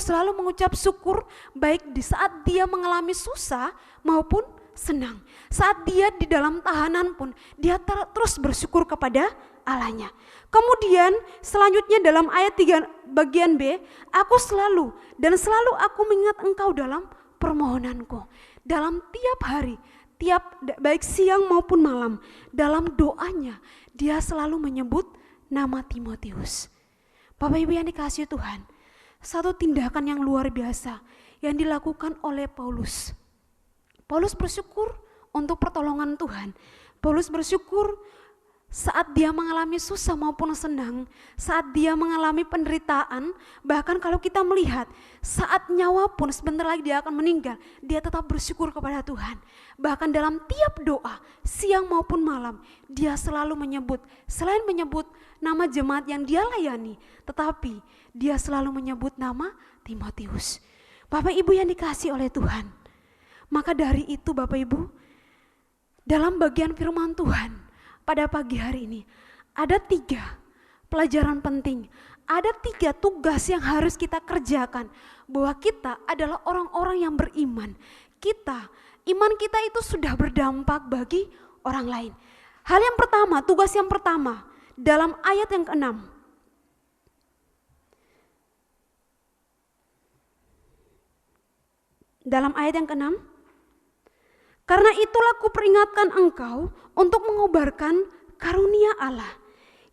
selalu mengucap syukur baik di saat dia mengalami susah maupun senang. Saat dia di dalam tahanan pun dia terus bersyukur kepada Allahnya. Kemudian selanjutnya dalam ayat 3 bagian B, aku selalu aku mengingat engkau dalam permohonanku. Dalam tiap hari, baik siang maupun malam, dalam doanya dia selalu menyebut nama Timotius. Bapak Ibu yang dikasihi Tuhan, satu tindakan yang luar biasa yang dilakukan oleh Paulus. Paulus bersyukur untuk pertolongan Tuhan. Paulus bersyukur saat dia mengalami susah maupun senang, saat dia mengalami penderitaan, bahkan kalau kita melihat saat nyawa pun sebentar lagi dia akan meninggal, dia tetap bersyukur kepada Tuhan. Bahkan dalam tiap doa, siang maupun malam, dia selalu menyebut, selain menyebut nama jemaat yang dia layani, tetapi dia selalu menyebut nama Timotius. Bapak Ibu yang dikasihi oleh Tuhan, maka dari itu Bapak Ibu, dalam bagian firman Tuhan, pada pagi hari ini ada 3 pelajaran penting, ada 3 tugas yang harus kita kerjakan, bahwa kita adalah orang-orang yang beriman. Iman kita itu sudah berdampak bagi orang lain. Hal yang pertama, tugas yang pertama dalam ayat yang ke-6. Dalam ayat yang ke-6, karena itulah kuperingatkan engkau untuk mengobarkan karunia Allah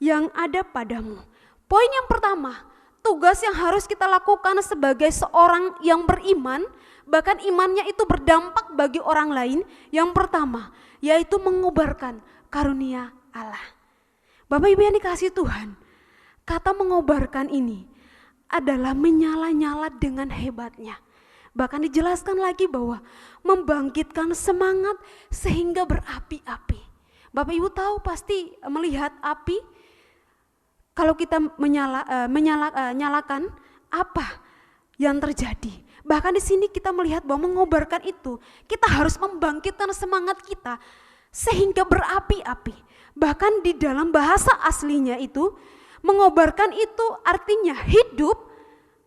yang ada padamu. Poin yang pertama, tugas yang harus kita lakukan sebagai seorang yang beriman, bahkan imannya itu berdampak bagi orang lain. Yang pertama, yaitu mengobarkan karunia Allah. Bapak Ibu yang dikasihi Tuhan, kata mengobarkan ini adalah menyala-nyala dengan hebatnya. Bahkan dijelaskan lagi bahwa membangkitkan semangat sehingga berapi-api. Bapak Ibu tahu pasti melihat api, kalau kita nyalakan apa yang terjadi. Bahkan di sini kita melihat bahwa mengobarkan itu, kita harus membangkitkan semangat kita sehingga berapi-api. Bahkan di dalam bahasa aslinya itu, mengobarkan itu artinya hidup,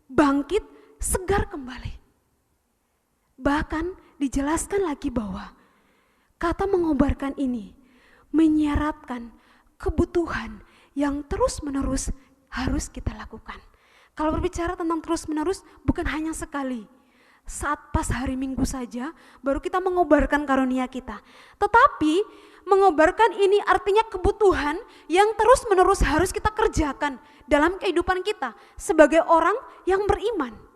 bangkit, segar kembali. Bahkan dijelaskan lagi bahwa kata mengobarkan ini menyiratkan kebutuhan yang terus-menerus harus kita lakukan. Kalau berbicara tentang terus-menerus, bukan hanya sekali, saat pas hari Minggu saja baru kita mengobarkan karunia kita. Tetapi mengobarkan ini artinya kebutuhan yang terus-menerus harus kita kerjakan dalam kehidupan kita sebagai orang yang beriman.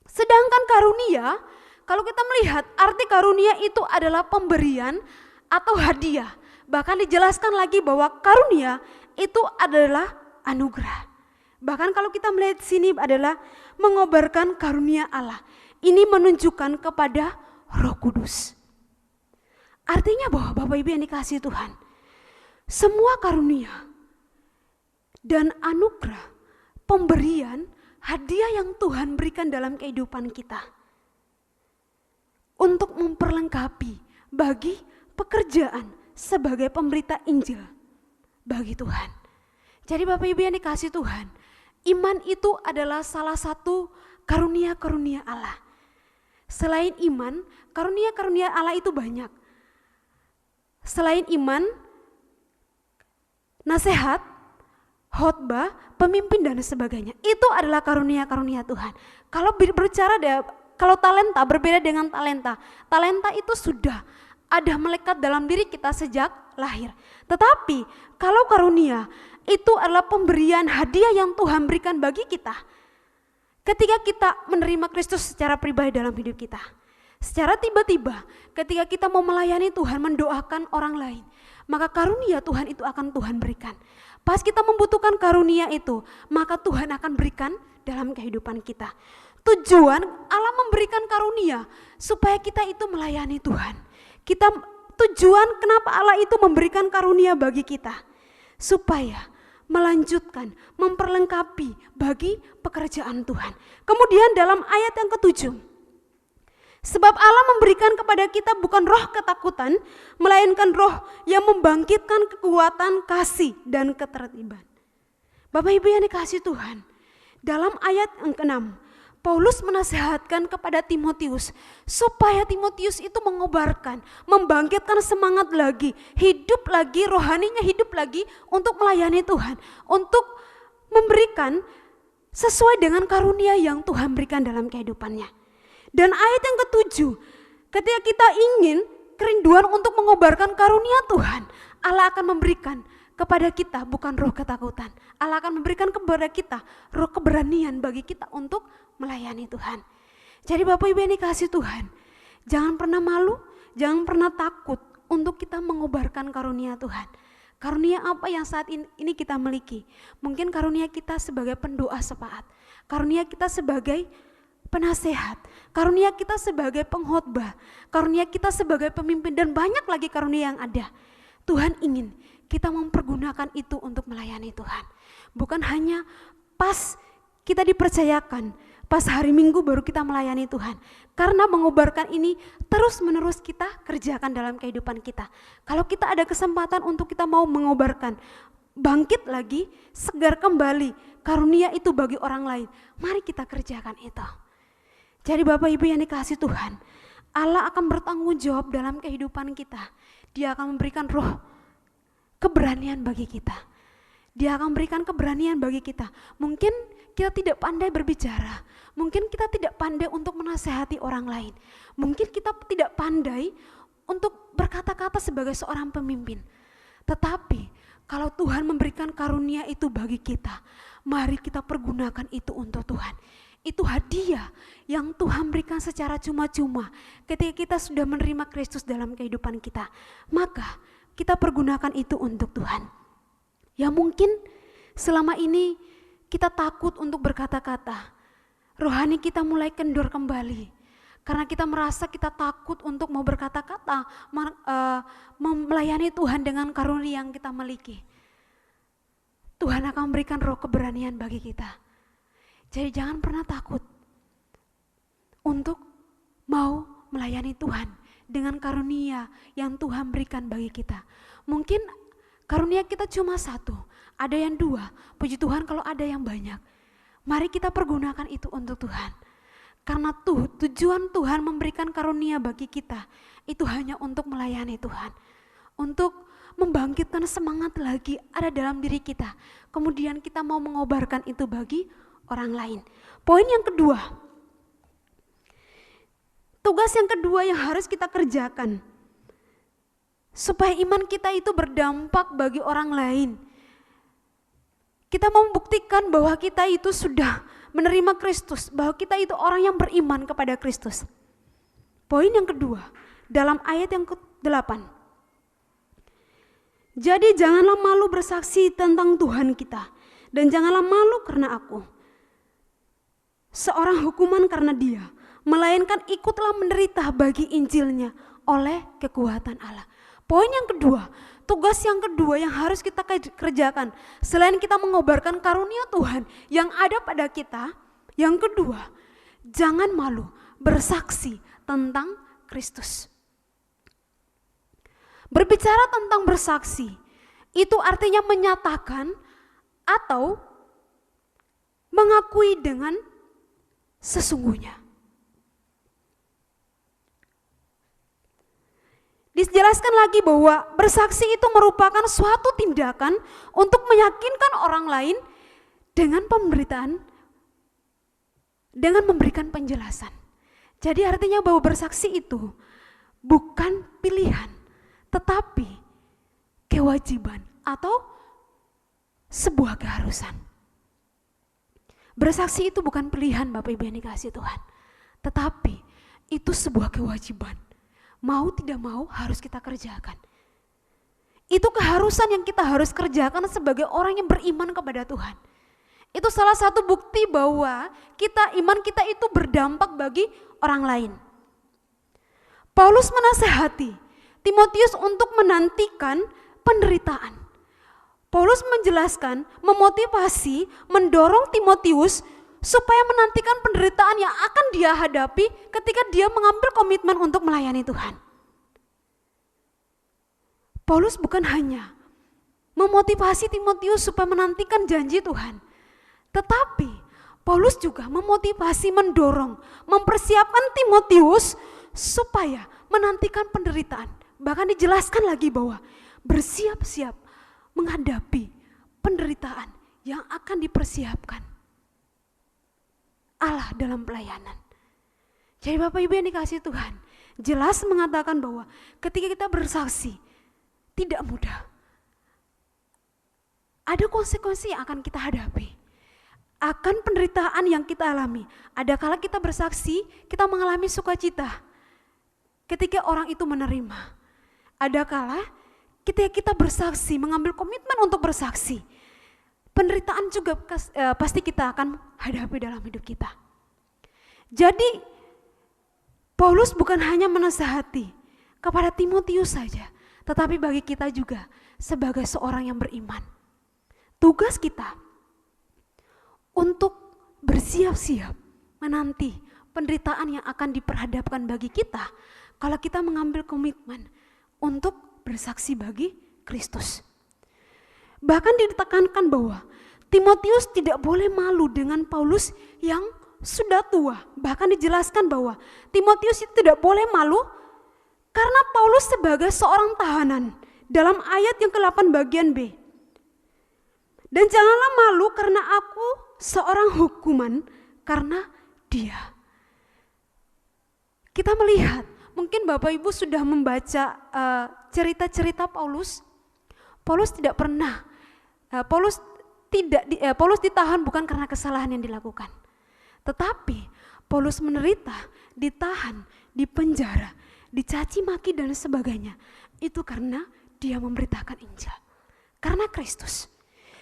Sedangkan karunia, kalau kita melihat arti karunia itu adalah pemberian atau hadiah. Bahkan dijelaskan lagi bahwa karunia itu adalah anugerah. Bahkan kalau kita melihat sini adalah mengobarkan karunia Allah. Ini menunjukkan kepada Roh Kudus. Artinya bahwa Bapak Ibu yang dikasihi Tuhan, semua karunia dan anugerah, pemberian, hadiah yang Tuhan berikan dalam kehidupan kita untuk memperlengkapi bagi pekerjaan sebagai pemberita Injil bagi Tuhan. Jadi Bapak Ibu yang dikasihi Tuhan, iman itu adalah salah satu karunia-karunia Allah. Selain iman, karunia-karunia Allah itu banyak. Selain iman, nasihat, khotbah, pemimpin dan sebagainya. Itu adalah karunia-karunia Tuhan. Kalau kalau talenta berbeda dengan talenta. Talenta itu sudah ada melekat dalam diri kita sejak lahir. Tetapi kalau karunia itu adalah pemberian hadiah yang Tuhan berikan bagi kita. Ketika kita menerima Kristus secara pribadi dalam hidup kita. Secara tiba-tiba ketika kita mau melayani Tuhan, mendoakan orang lain, maka karunia Tuhan itu akan Tuhan berikan. Pas kita membutuhkan karunia itu, maka Tuhan akan berikan dalam kehidupan kita. Tujuan Allah memberikan karunia supaya kita itu melayani Tuhan. Tujuan kenapa Allah itu memberikan karunia bagi kita, supaya melanjutkan, memperlengkapi bagi pekerjaan Tuhan. Kemudian dalam ayat yang ke-7, sebab Allah memberikan kepada kita bukan roh ketakutan, melainkan roh yang membangkitkan kekuatan, kasih, dan ketertiban. Bapak Ibu yang dikasihi Tuhan, dalam ayat yang ke-6, Paulus menasehatkan kepada Timotius, supaya Timotius itu mengobarkan, membangkitkan semangat lagi, hidup lagi, rohaninya hidup lagi untuk melayani Tuhan, untuk memberikan sesuai dengan karunia yang Tuhan berikan dalam kehidupannya. Dan ayat yang ke-7, ketika kita ingin kerinduan untuk mengobarkan karunia Tuhan, Allah akan memberikan kepada kita bukan roh ketakutan. Allah akan memberikan kepada kita roh keberanian bagi kita untuk melayani Tuhan. Jadi Bapak Ibu yang dikasihi Tuhan, jangan pernah malu, jangan pernah takut untuk kita mengobarkan karunia Tuhan. Karunia apa yang saat ini kita miliki? Mungkin karunia kita sebagai pendoa sepaat, karunia kita sebagai penasehat, karunia kita sebagai pengkhotbah, karunia kita sebagai pemimpin, dan banyak lagi karunia yang ada. Tuhan ingin kita mempergunakan itu untuk melayani Tuhan. Bukan hanya pas kita dipercayakan, pas hari Minggu baru kita melayani Tuhan. Karena mengobarkan ini terus menerus kita kerjakan dalam kehidupan kita. Kalau kita ada kesempatan untuk kita mau mengobarkan, bangkit lagi, segar kembali karunia itu bagi orang lain, mari kita kerjakan itu. Jadi Bapak Ibu yang dikasihi Tuhan, Allah akan bertanggung jawab dalam kehidupan kita. Dia akan memberikan roh keberanian bagi kita. Dia akan memberikan keberanian bagi kita. Mungkin kita tidak pandai berbicara, mungkin kita tidak pandai untuk menasehati orang lain, mungkin kita tidak pandai untuk berkata-kata sebagai seorang pemimpin. Tetapi kalau Tuhan memberikan karunia itu bagi kita, mari kita pergunakan itu untuk Tuhan. Itu hadiah yang Tuhan berikan secara cuma-cuma ketika kita sudah menerima Kristus dalam kehidupan kita. Maka kita pergunakan itu untuk Tuhan. Ya mungkin selama ini kita takut untuk berkata-kata. Rohani kita mulai kendor kembali. Karena kita merasa kita takut untuk mau berkata-kata, melayani Tuhan dengan karunia yang kita miliki. Tuhan akan memberikan roh keberanian bagi kita. Jadi jangan pernah takut untuk mau melayani Tuhan dengan karunia yang Tuhan berikan bagi kita. Mungkin karunia kita cuma satu, ada yang dua, puji Tuhan kalau ada yang banyak. Mari kita pergunakan itu untuk Tuhan. Karena tujuan Tuhan memberikan karunia bagi kita, itu hanya untuk melayani Tuhan. Untuk membangkitkan semangat lagi ada dalam diri kita. Kemudian kita mau mengobarkan itu bagi orang lain. Poin yang kedua, tugas yang kedua yang harus kita kerjakan supaya iman kita itu berdampak bagi orang lain. Kita mau membuktikan bahwa kita itu sudah menerima Kristus, bahwa kita itu orang yang beriman kepada Kristus. Poin yang kedua, dalam ayat yang ke-8. Jadi janganlah malu bersaksi tentang Tuhan kita, dan janganlah malu karena aku seorang hukuman karena dia, melainkan ikutlah menderita bagi Injilnya oleh kekuatan Allah. Poin yang kedua, tugas yang kedua yang harus kita kerjakan selain kita mengobarkan karunia Tuhan yang ada pada kita, yang kedua, jangan malu bersaksi tentang Kristus. Berbicara tentang bersaksi, itu artinya menyatakan atau mengakui dengan sesungguhnya. Dijelaskan lagi bahwa bersaksi itu merupakan suatu tindakan untuk meyakinkan orang lain dengan pemberitaan, dengan memberikan penjelasan. Jadi artinya bahwa bersaksi itu bukan pilihan, tetapi kewajiban atau sebuah keharusan. Bersaksi itu bukan pilihan Bapak Ibu yang dikasihi Tuhan, tetapi itu sebuah kewajiban. Mau tidak mau harus kita kerjakan. Itu keharusan yang kita harus kerjakan sebagai orang yang beriman kepada Tuhan. Itu salah satu bukti bahwa iman kita itu berdampak bagi orang lain. Paulus menasehati Timotius untuk menantikan penderitaan. Paulus menjelaskan, memotivasi, mendorong Timotius supaya menantikan penderitaan yang akan dia hadapi ketika dia mengambil komitmen untuk melayani Tuhan. Paulus bukan hanya memotivasi Timotius supaya menantikan janji Tuhan, tetapi Paulus juga memotivasi, mendorong, mempersiapkan Timotius supaya menantikan penderitaan. Bahkan dijelaskan lagi bahwa bersiap-siap menghadapi penderitaan yang akan dipersiapkan Allah dalam pelayanan. Jadi Bapak Ibu yang dikasihi Tuhan, jelas mengatakan bahwa ketika kita bersaksi tidak mudah. Ada konsekuensi yang akan kita hadapi. Akan penderitaan yang kita alami. Ada kala kita bersaksi, kita mengalami sukacita ketika orang itu menerima. Ada kala ketika kita bersaksi, mengambil komitmen untuk bersaksi, penderitaan juga pasti kita akan hadapi dalam hidup kita. Jadi Paulus bukan hanya menasihati kepada Timotius saja, tetapi bagi kita juga sebagai seorang yang beriman. Tugas kita untuk bersiap-siap menanti penderitaan yang akan diperhadapkan bagi kita kalau kita mengambil komitmen untuk bersaksi bagi Kristus. Bahkan ditekankan bahwa Timotius tidak boleh malu dengan Paulus yang sudah tua. Bahkan dijelaskan bahwa Timotius itu tidak boleh malu karena Paulus sebagai seorang tahanan dalam ayat yang ke-8 bagian B. Dan janganlah malu karena aku seorang hukuman karena dia. Kita melihat, mungkin Bapak Ibu sudah membaca cerita-cerita Paulus. Paulus tidak pernah, Paulus ditahan bukan karena kesalahan yang dilakukan. Tetapi Paulus menderita, ditahan, dipenjara, dicaci maki dan sebagainya. Itu karena dia memberitakan Injil. Karena Kristus.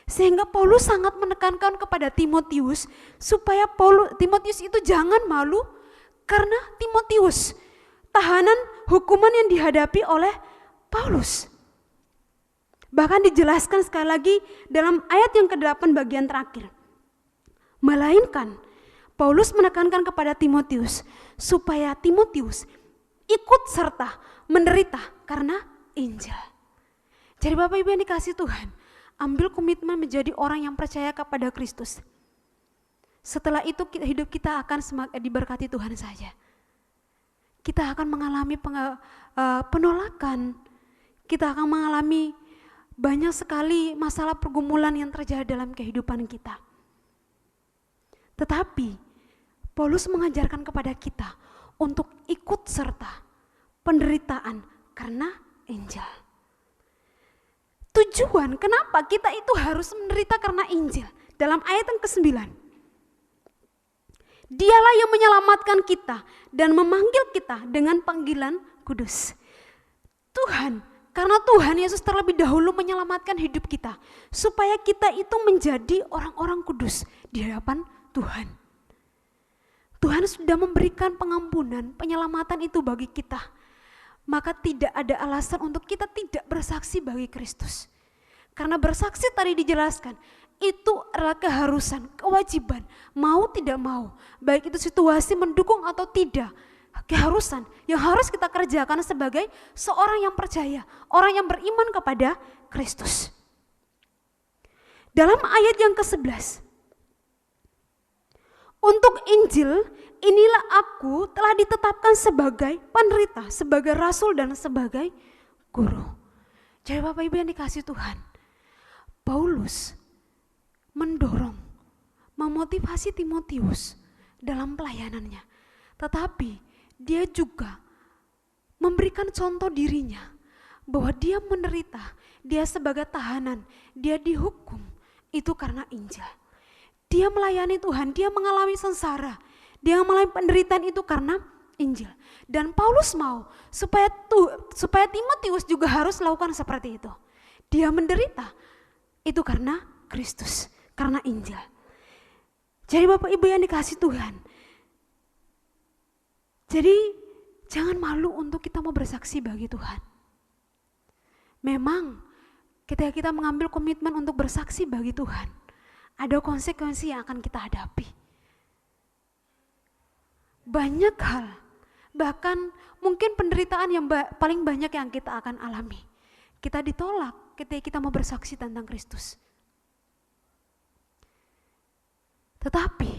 Sehingga Paulus sangat menekankan kepada Timotius supaya Timotius itu jangan malu karena Timotius tahanan hukuman yang dihadapi oleh Paulus. Bahkan dijelaskan sekali lagi dalam ayat yang ke-8 bagian terakhir. Melainkan Paulus menekankan kepada Timotius supaya Timotius ikut serta menderita karena Injil. Jadi Bapak Ibu yang dikasihi Tuhan, ambil komitmen menjadi orang yang percaya kepada Kristus. Setelah itu hidup kita akan semakin diberkati Tuhan saja. Kita akan mengalami penolakan, kita akan mengalami banyak sekali masalah pergumulan yang terjadi dalam kehidupan kita. Tetapi Paulus mengajarkan kepada kita untuk ikut serta penderitaan karena Injil. Tujuan kenapa kita itu harus menderita karena Injil? Dalam ayat yang ke-9. Dialah yang menyelamatkan kita dan memanggil kita dengan panggilan kudus. Tuhan, karena Tuhan Yesus terlebih dahulu menyelamatkan hidup kita, supaya kita itu menjadi orang-orang kudus di hadapan Tuhan. Tuhan sudah memberikan pengampunan, penyelamatan itu bagi kita. Maka tidak ada alasan untuk kita tidak bersaksi bagi Kristus. Karena bersaksi tadi dijelaskan, itu adalah keharusan, kewajiban, mau tidak mau. Baik itu situasi mendukung atau tidak, keharusan yang harus kita kerjakan sebagai seorang yang percaya, orang yang beriman kepada Kristus. Dalam ayat yang ke-11, untuk Injil inilah aku telah ditetapkan sebagai penderita, sebagai rasul dan sebagai guru. Jadi Bapak Ibu yang dikasihi Tuhan, Paulus mendorong, memotivasi Timotius dalam pelayanannya. Tetapi dia juga memberikan contoh dirinya bahwa dia menderita, dia sebagai tahanan, dia dihukum itu karena Injil. Dia melayani Tuhan, dia mengalami sengsara, dia mengalami penderitaan itu karena Injil. Dan Paulus mau supaya Timotius juga harus lakukan seperti itu. Dia menderita itu karena Kristus, karena Injil. Jadi Bapak Ibu yang dikasihi Tuhan, jadi jangan malu untuk kita mau bersaksi bagi Tuhan. Memang ketika kita mengambil komitmen untuk bersaksi bagi Tuhan, ada konsekuensi yang akan kita hadapi. Banyak hal, bahkan mungkin penderitaan yang paling banyak yang kita akan alami. Kita ditolak ketika kita mau bersaksi tentang Kristus. Tetapi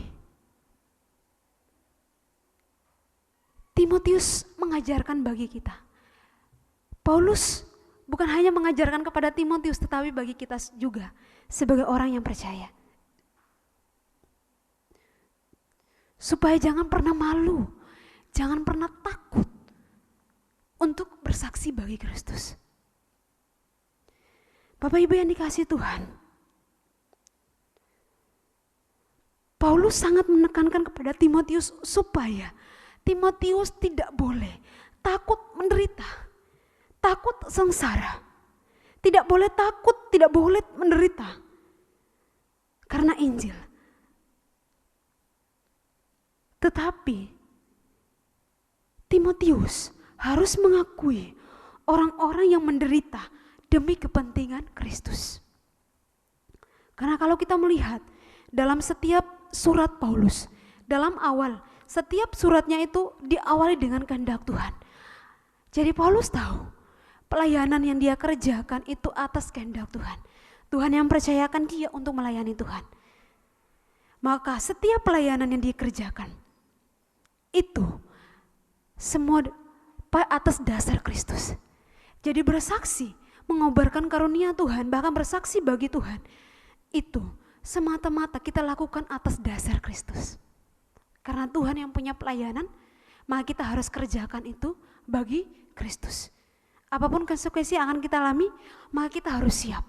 Timotius mengajarkan bagi kita. Paulus bukan hanya mengajarkan kepada Timotius, tetapi bagi kita juga sebagai orang yang percaya. Supaya jangan pernah malu, jangan pernah takut untuk bersaksi bagi Kristus. Bapak Ibu yang dikasihi Tuhan, Paulus sangat menekankan kepada Timotius supaya Timotius tidak boleh takut menderita, takut sengsara. Tidak boleh takut, tidak boleh menderita karena Injil. Tetapi Timotius harus mengakui orang-orang yang menderita demi kepentingan Kristus. Karena kalau kita melihat dalam setiap surat Paulus, dalam awal setiap suratnya itu diawali dengan kehendak Tuhan. Jadi Paulus tahu pelayanan yang dia kerjakan itu atas kehendak Tuhan. Tuhan yang percayakan dia untuk melayani Tuhan. Maka setiap pelayanan yang dia kerjakan itu semua atas dasar Kristus. Jadi bersaksi, mengobarkan karunia Tuhan, bahkan bersaksi bagi Tuhan, itu semata-mata kita lakukan atas dasar Kristus. Karena Tuhan yang punya pelayanan, maka kita harus kerjakan itu bagi Kristus. Apapun konsekuensi yang akan kita alami, maka kita harus siap.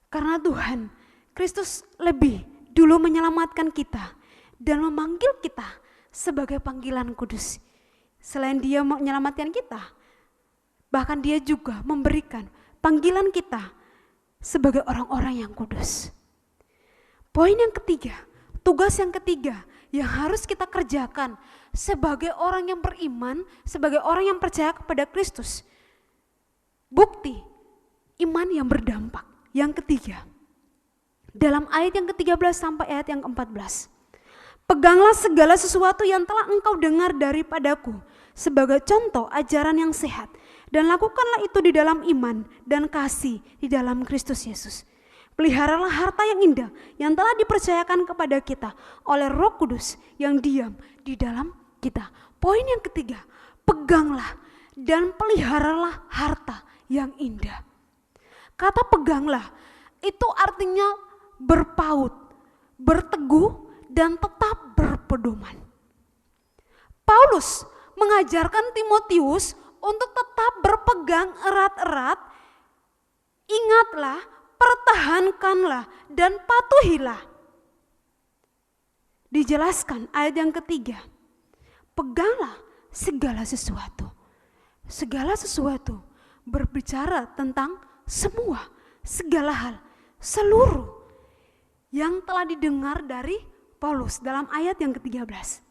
Karena Tuhan, Kristus lebih dulu menyelamatkan kita dan memanggil kita sebagai panggilan kudus. Selain dia menyelamatkan kita, bahkan dia juga memberikan panggilan kita sebagai orang-orang yang kudus. Poin yang ketiga, tugas yang ketiga yang harus kita kerjakan sebagai orang yang beriman, sebagai orang yang percaya kepada Kristus. Bukti iman yang berdampak. Yang ketiga, dalam ayat yang ke-13 sampai ayat yang ke-14. Peganglah segala sesuatu yang telah engkau dengar daripadaku sebagai contoh ajaran yang sehat, dan lakukanlah itu di dalam iman dan kasih di dalam Kristus Yesus. Peliharalah harta yang indah yang telah dipercayakan kepada kita oleh Roh Kudus yang diam di dalam kita. Poin yang ketiga, peganglah dan peliharalah harta yang indah. Kata peganglah itu artinya berpaut, berteguh, dan tetap berpedoman. Paulus mengajarkan Timotius untuk tetap berpegang erat-erat. Ingatlah, pertahankanlah, dan patuhilah. Dijelaskan ayat yang ketiga, peganglah segala sesuatu. Segala sesuatu berbicara tentang semua, segala hal, seluruh yang telah didengar dari Paulus dalam ayat yang ke-13.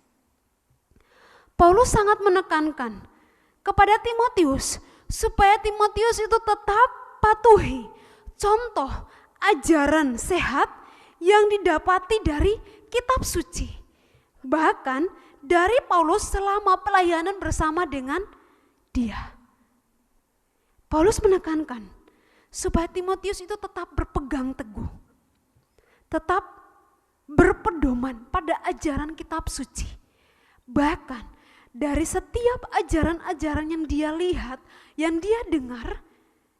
Paulus sangat menekankan kepada Timotius supaya Timotius itu tetap patuhi contoh ajaran sehat yang didapati dari kitab suci. Bahkan dari Paulus selama pelayanan bersama dengan dia. Paulus menekankan supaya Timotius itu tetap berpegang teguh, tetap berpedoman pada ajaran kitab suci. Bahkan dari setiap ajaran-ajaran yang dia lihat, yang dia dengar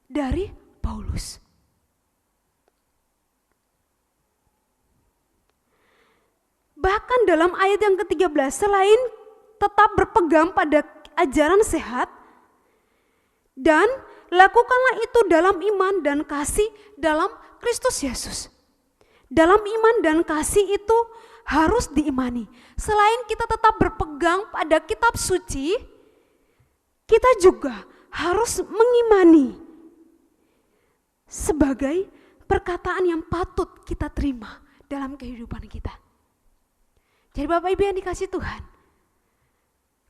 dari Paulus. Bahkan dalam ayat yang ke-13, selain tetap berpegang pada ajaran sehat, dan lakukanlah itu dalam iman dan kasih dalam Kristus Yesus. Dalam iman dan kasih itu harus diimani. Selain kita tetap berpegang pada kitab suci, kita juga harus mengimani sebagai perkataan yang patut kita terima dalam kehidupan kita. Jadi Bapak Ibu yang dikasih Tuhan,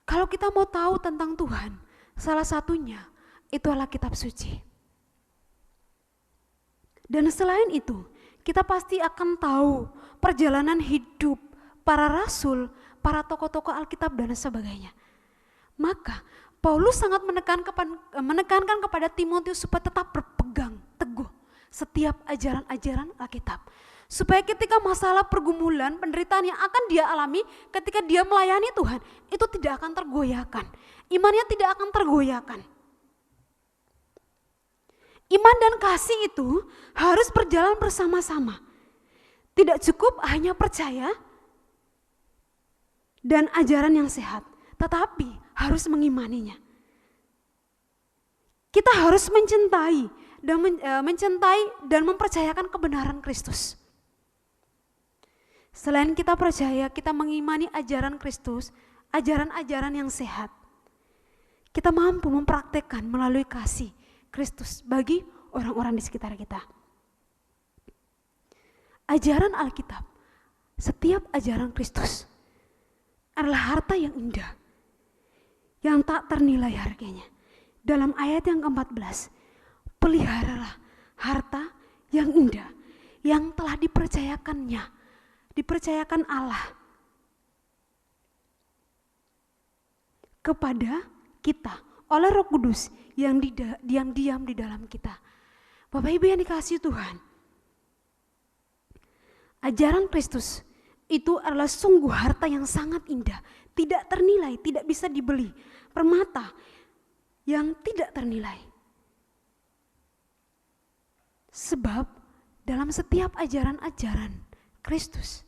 kalau kita mau tahu tentang Tuhan, salah satunya itu adalah kitab suci. Dan selain itu, kita pasti akan tahu perjalanan hidup para rasul, para tokoh-tokoh Alkitab dan sebagainya. Maka Paulus sangat menekankan kepada Timotius supaya tetap berpegang teguh setiap ajaran-ajaran Alkitab. Supaya ketika masalah pergumulan, penderitaan yang akan dia alami ketika dia melayani Tuhan, itu tidak akan tergoyahkan. Imannya tidak akan tergoyahkan. Iman dan kasih itu harus berjalan bersama-sama. Tidak cukup hanya percaya dan ajaran yang sehat, tetapi harus mengimaninya. Kita harus mencintai dan mempercayakan kebenaran Kristus. Selain kita percaya, kita mengimani ajaran Kristus, ajaran-ajaran yang sehat. Kita mampu mempraktekkan melalui kasih Kristus bagi orang-orang di sekitar kita. Ajaran Alkitab, setiap ajaran Kristus adalah harta yang indah, yang tak ternilai harganya. Dalam ayat yang ke-14, peliharalah harta yang indah, yang telah dipercayakan Allah kepada kita oleh Roh Kudus yang diam di dalam kita. Bapak Ibu yang dikasihi Tuhan, ajaran Kristus itu adalah sungguh harta yang sangat indah, tidak ternilai, tidak bisa dibeli, permata yang tidak ternilai. Sebab dalam setiap ajaran-ajaran Kristus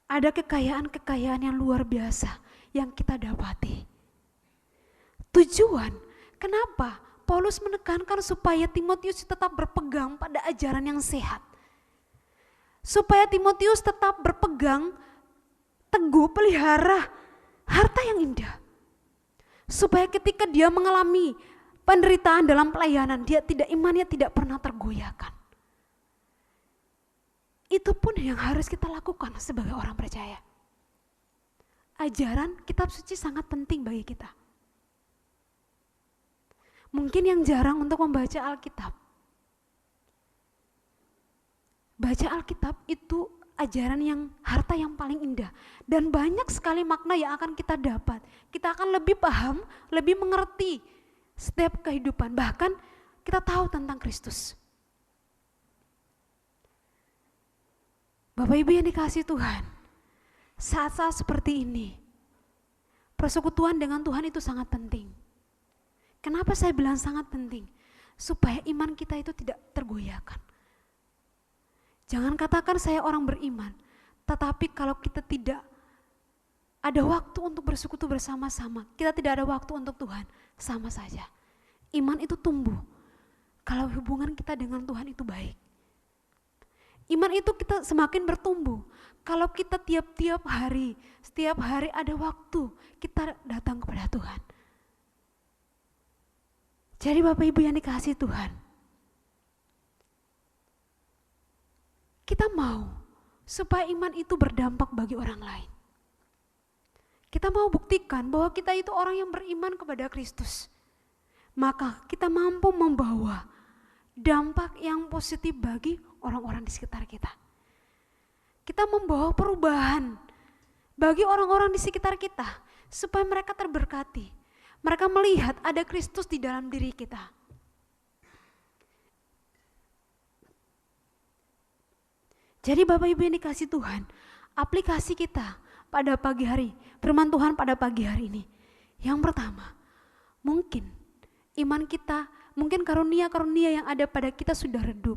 ada kekayaan-kekayaan yang luar biasa yang kita dapati. Tujuan kenapa Paulus menekankan supaya Timotius tetap berpegang pada ajaran yang sehat. Supaya Timotius tetap berpegang teguh, pelihara harta yang indah. Supaya ketika dia mengalami penderitaan dalam pelayanan, imannya tidak pernah tergoyahkan. Itu pun yang harus kita lakukan sebagai orang percaya. Ajaran kitab suci sangat penting bagi kita. Mungkin yang jarang untuk membaca Alkitab. Baca Alkitab itu ajaran yang harta yang paling indah. Dan banyak sekali makna yang akan kita dapat. Kita akan lebih paham, lebih mengerti setiap kehidupan. Bahkan kita tahu tentang Kristus. Bapak Ibu yang dikasihi Tuhan, saat-saat seperti ini, persekutuan dengan Tuhan itu sangat penting. Kenapa saya bilang sangat penting? Supaya iman kita itu tidak tergoyahkan. Jangan katakan saya orang beriman, tetapi kalau kita tidak ada waktu untuk bersekutu bersama-sama, kita tidak ada waktu untuk Tuhan, sama saja. Iman itu tumbuh kalau hubungan kita dengan Tuhan itu baik. Iman itu kita semakin bertumbuh kalau kita tiap-tiap hari, setiap hari ada waktu kita datang kepada Tuhan. Jadi Bapak Ibu yang dikasihi Tuhan, kita mau supaya iman itu berdampak bagi orang lain. Kita mau buktikan bahwa kita itu orang yang beriman kepada Kristus. Maka kita mampu membawa dampak yang positif bagi orang-orang di sekitar kita. Kita membawa perubahan bagi orang-orang di sekitar kita, supaya mereka terberkati. Mereka melihat ada Kristus di dalam diri kita. Jadi Bapak Ibu yang dikasih Tuhan, aplikasi kita pada pagi hari, firman Tuhan pada pagi hari ini. Yang pertama, mungkin iman kita, mungkin karunia-karunia yang ada pada kita sudah redup.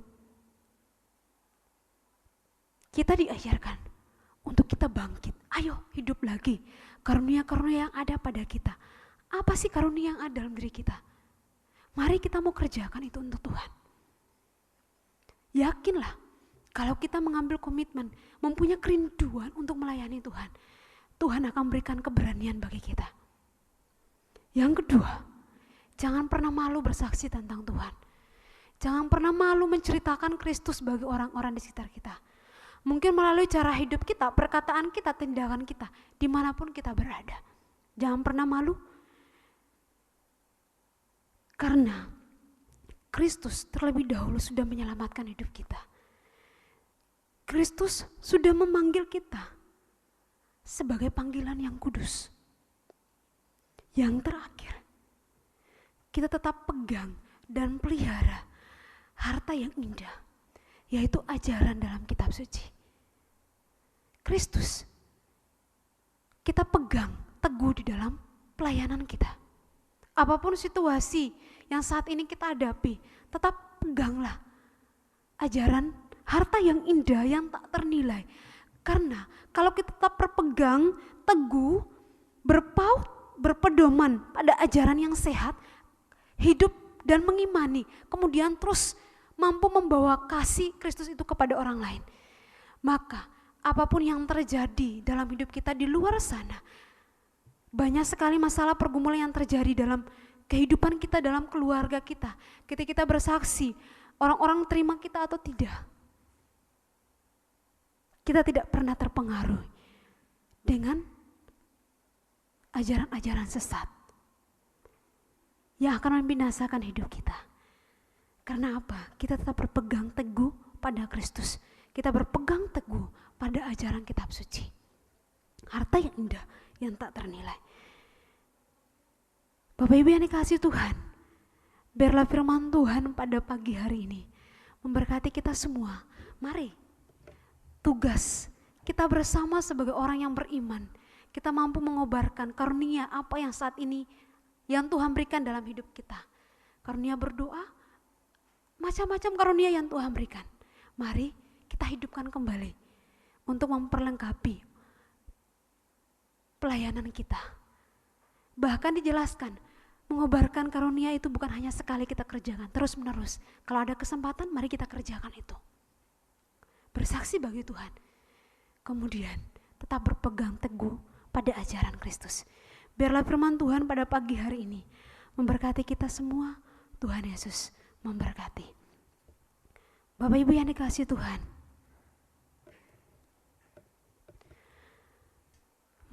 Kita diajarkan untuk kita bangkit, ayo hidup lagi. Karunia-karunia yang ada pada kita. Apa sih karunia yang ada dalam diri kita? Mari kita mau kerjakan itu untuk Tuhan. Yakinlah, kalau kita mengambil komitmen, mempunyai kerinduan untuk melayani Tuhan, Tuhan akan berikan keberanian bagi kita. Yang kedua, jangan pernah malu bersaksi tentang Tuhan. Jangan pernah malu menceritakan Kristus bagi orang-orang di sekitar kita. Mungkin melalui cara hidup kita, perkataan kita, tindakan kita, dimanapun kita berada. Jangan pernah malu. Karena Kristus terlebih dahulu sudah menyelamatkan hidup kita. Kristus sudah memanggil kita sebagai panggilan yang kudus. Yang terakhir, kita tetap pegang dan pelihara harta yang indah, yaitu ajaran dalam kitab suci. Kristus kita pegang teguh di dalam pelayanan kita. Apapun situasi yang saat ini kita hadapi, tetap peganglah ajaran harta yang indah yang tak ternilai. Karena kalau kita tetap berpegang teguh, berpaut, berpedoman pada ajaran yang sehat, hidup dan mengimani, kemudian terus mampu membawa kasih Kristus itu kepada orang lain, maka apapun yang terjadi dalam hidup kita di luar sana, banyak sekali masalah pergumulan yang terjadi dalam kehidupan kita, dalam keluarga kita, ketika kita bersaksi, orang-orang terima kita atau tidak, kita tidak pernah terpengaruh dengan ajaran-ajaran sesat yang akan membinasakan hidup kita. Karena apa? Kita tetap berpegang teguh pada Kristus. Kita berpegang teguh pada ajaran kitab suci. Harta yang indah, yang tak ternilai. Bapak Ibu yang dikasihi Tuhan, biarlah firman Tuhan pada pagi hari ini memberkati kita semua. Mari, tugas kita bersama sebagai orang yang beriman, kita mampu mengobarkan karunia apa yang saat ini yang Tuhan berikan dalam hidup kita. Karunia berdoa, macam-macam karunia yang Tuhan berikan. Mari kita hidupkan kembali untuk memperlengkapi pelayanan kita. Bahkan dijelaskan, mengobarkan karunia itu bukan hanya sekali kita kerjakan, terus menerus. Kalau ada kesempatan, mari kita kerjakan itu. Bersaksi bagi Tuhan. Kemudian tetap berpegang teguh pada ajaran Kristus. Biarlah firman Tuhan pada pagi hari ini memberkati kita semua. Tuhan Yesus memberkati. Bapak Ibu yang dikasihi Tuhan,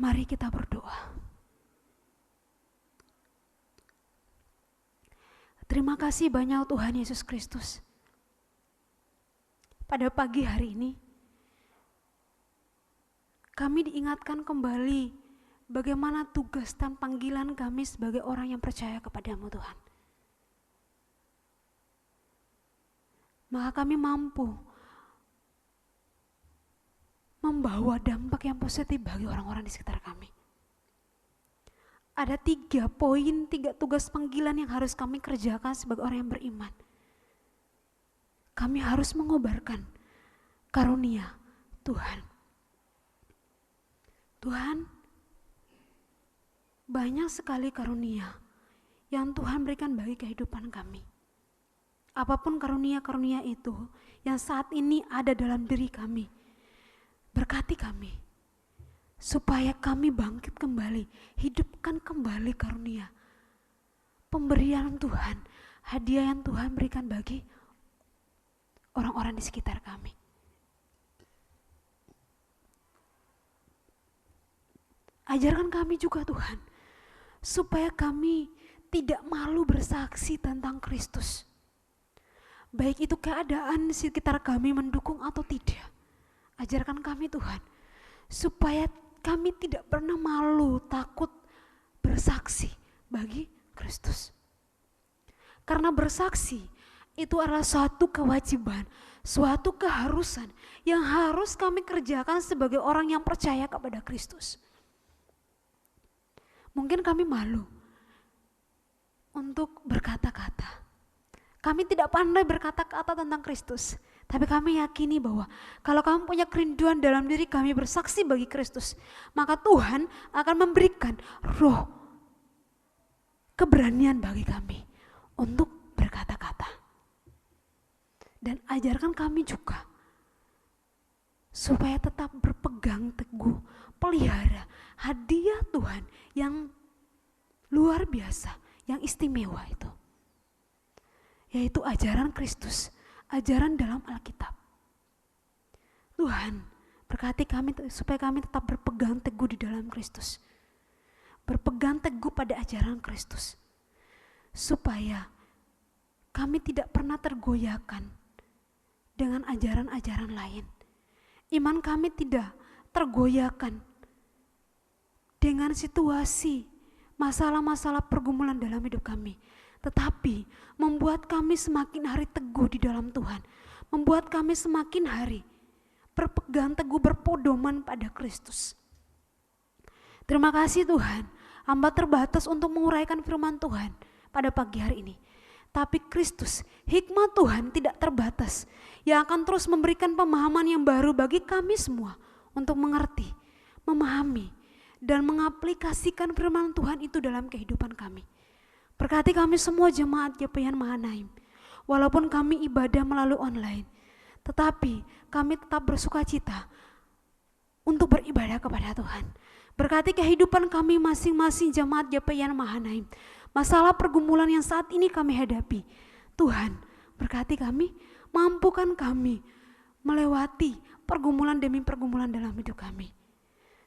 mari kita berdoa. Terima kasih banyak Tuhan Yesus Kristus. Pada pagi hari ini, kami diingatkan kembali bagaimana tugas dan panggilan kami sebagai orang yang percaya kepadamu Tuhan. Maka kami mampu membawa dampak yang positif bagi orang-orang di sekitar kami. Ada 3 poin, 3 tugas panggilan yang harus kami kerjakan sebagai orang yang beriman. Kami harus mengobarkan karunia Tuhan. Tuhan, banyak sekali karunia yang Tuhan berikan bagi kehidupan kami. Apapun karunia-karunia itu yang saat ini ada dalam diri kami, berkati kami, supaya kami bangkit kembali, hidupkan kembali karunia, pemberian Tuhan, hadiah yang Tuhan berikan bagi orang-orang di sekitar kami. Ajarkan kami juga Tuhan, supaya kami tidak malu bersaksi tentang Kristus. Baik itu keadaan sekitar kami mendukung atau tidak. Ajarkan kami Tuhan, supaya kami tidak pernah malu, takut bersaksi bagi Kristus. Karena bersaksi itu adalah suatu kewajiban, suatu keharusan yang harus kami kerjakan sebagai orang yang percaya kepada Kristus. Mungkin kami malu untuk berkata-kata. Kami tidak pandai berkata-kata tentang Kristus. Tapi kami yakini bahwa kalau kami punya kerinduan dalam diri kami bersaksi bagi Kristus, maka Tuhan akan memberikan roh keberanian bagi kami untuk berkata-kata. Dan ajarkan kami juga supaya tetap berpegang teguh, pelihara hadiah Tuhan yang luar biasa, yang istimewa itu. Yaitu ajaran Kristus, ajaran dalam Alkitab. Tuhan berkati kami supaya kami tetap berpegang teguh di dalam Kristus. Berpegang teguh pada ajaran Kristus. Supaya kami tidak pernah tergoyahkan dengan ajaran-ajaran lain. Iman kami tidak tergoyahkan dengan situasi, masalah-masalah pergumulan dalam hidup kami. Tetapi membuat kami semakin hari teguh di dalam Tuhan. Membuat kami semakin hari berpegang teguh, berpedoman pada Kristus. Terima kasih Tuhan, hamba terbatas untuk menguraikan firman Tuhan pada pagi hari ini. Tapi Kristus, hikmat Tuhan tidak terbatas, yang akan terus memberikan pemahaman yang baru bagi kami semua untuk mengerti, memahami, dan mengaplikasikan firman Tuhan itu dalam kehidupan kami. Berkati kami semua jemaat GPIAN Mahanaim, walaupun kami ibadah melalui online, tetapi kami tetap bersuka cita untuk beribadah kepada Tuhan. Berkati kehidupan kami masing-masing jemaat GPIAN Mahanaim, masalah pergumulan yang saat ini kami hadapi. Tuhan, berkati kami, mampukan kami melewati pergumulan demi pergumulan dalam hidup kami,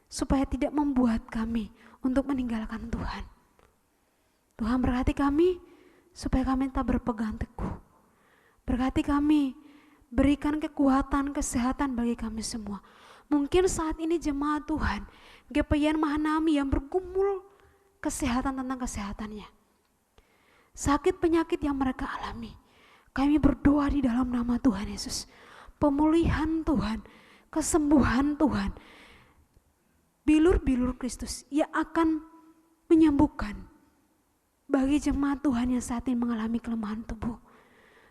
supaya tidak membuat kami untuk meninggalkan Tuhan. Tuhan berkati kami supaya kami tetap berpegang teguh. Berkati kami, berikan kekuatan, kesehatan bagi kami semua. Mungkin saat ini jemaat Tuhan, GPIAN Mahanaim yang bergumul kesehatan tentang kesehatannya. Sakit penyakit yang mereka alami. Kami berdoa di dalam nama Tuhan Yesus. Pemulihan Tuhan, kesembuhan Tuhan. Bilur-bilur Kristus yang akan menyembuhkan bagi jemaat Tuhan yang saat ini mengalami kelemahan tubuh.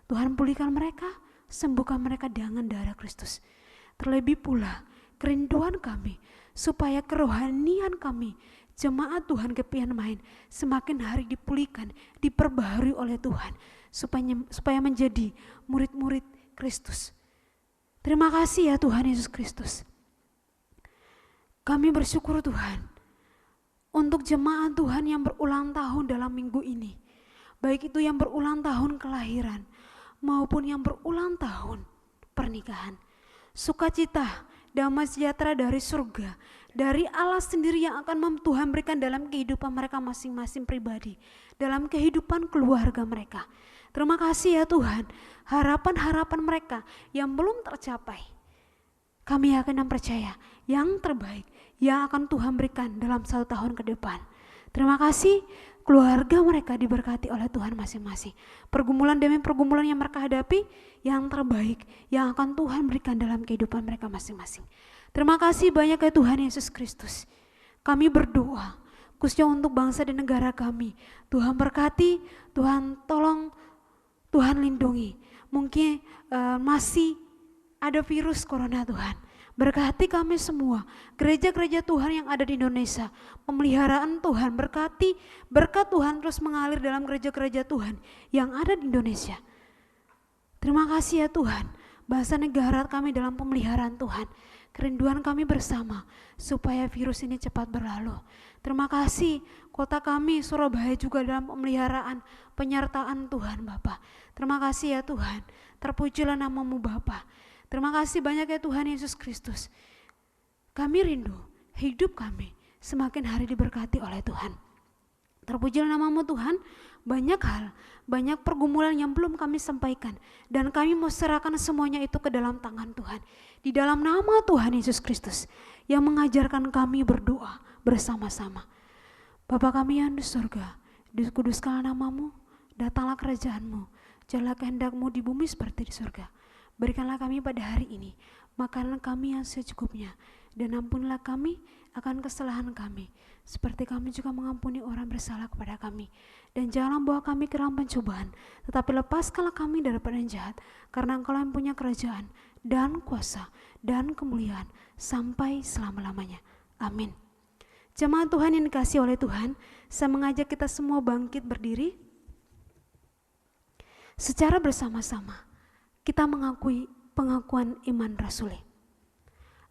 Tuhan pulihkan mereka, sembuhkan mereka dengan darah Kristus. Terlebih pula kerinduan kami supaya kerohanian kami, jemaat Tuhan GPIAN Mahanaim, semakin hari dipulihkan, diperbaharui oleh Tuhan, supaya menjadi murid-murid Kristus. Terima kasih ya Tuhan Yesus Kristus. Kami bersyukur Tuhan untuk jemaat Tuhan yang berulang tahun dalam minggu ini, baik itu yang berulang tahun kelahiran maupun yang berulang tahun pernikahan. Sukacita, damai sejahtera dari surga, dari Allah sendiri yang akan Tuhan berikan dalam kehidupan mereka masing-masing pribadi, dalam kehidupan keluarga mereka. Terima kasih ya Tuhan, harapan-harapan mereka yang belum tercapai, kami yakin dan percaya yang terbaik yang akan Tuhan berikan dalam 1 tahun ke depan. Terima kasih, keluarga mereka diberkati oleh Tuhan masing-masing. Pergumulan demi pergumulan yang mereka hadapi, yang terbaik yang akan Tuhan berikan dalam kehidupan mereka masing-masing. Terima kasih banyak ya Tuhan Yesus Kristus. Kami berdoa khususnya untuk bangsa dan negara kami. Tuhan berkati, Tuhan tolong, Tuhan lindungi. Mungkin masih ada virus corona Tuhan. Berkati kami semua, gereja-gereja Tuhan yang ada di Indonesia, pemeliharaan Tuhan, berkati, berkat Tuhan terus mengalir dalam gereja-gereja Tuhan yang ada di Indonesia. Terima kasih ya Tuhan, bangsa negara kami dalam pemeliharaan Tuhan. Kerinduan kami bersama supaya virus ini cepat berlalu. Terima kasih kota kami Surabaya juga dalam pemeliharaan, penyertaan Tuhan Bapa. Terima kasih ya Tuhan, terpujilah nama-Mu Bapa. Terima kasih banyak ya Tuhan Yesus Kristus. Kami rindu hidup kami semakin hari diberkati oleh Tuhan. Terpujilah nama-Mu Tuhan, banyak hal, banyak pergumulan yang belum kami sampaikan, dan kami mau serahkan semuanya itu ke dalam tangan Tuhan. Di dalam nama Tuhan Yesus Kristus yang mengajarkan kami berdoa bersama-sama. Bapa kami yang di surga, dikuduskanlah namamu, datanglah kerajaanmu, jadilah kehendak-mu di bumi seperti di surga. Berikanlah kami pada hari ini makanan kami yang secukupnya, dan ampunilah kami akan kesalahan kami, seperti kami juga mengampuni orang bersalah kepada kami. Dan janganlah bawa kami ke dalam pencobaan, tetapi lepaskanlah kami daripada yang jahat, karena Engkau yang punya kerajaan dan kuasa dan kemuliaan sampai selama-lamanya. Amin. Jemaat Tuhan yang dikasihi oleh Tuhan, saya mengajak kita semua bangkit berdiri. Secara bersama-sama kita mengakui pengakuan iman rasuli.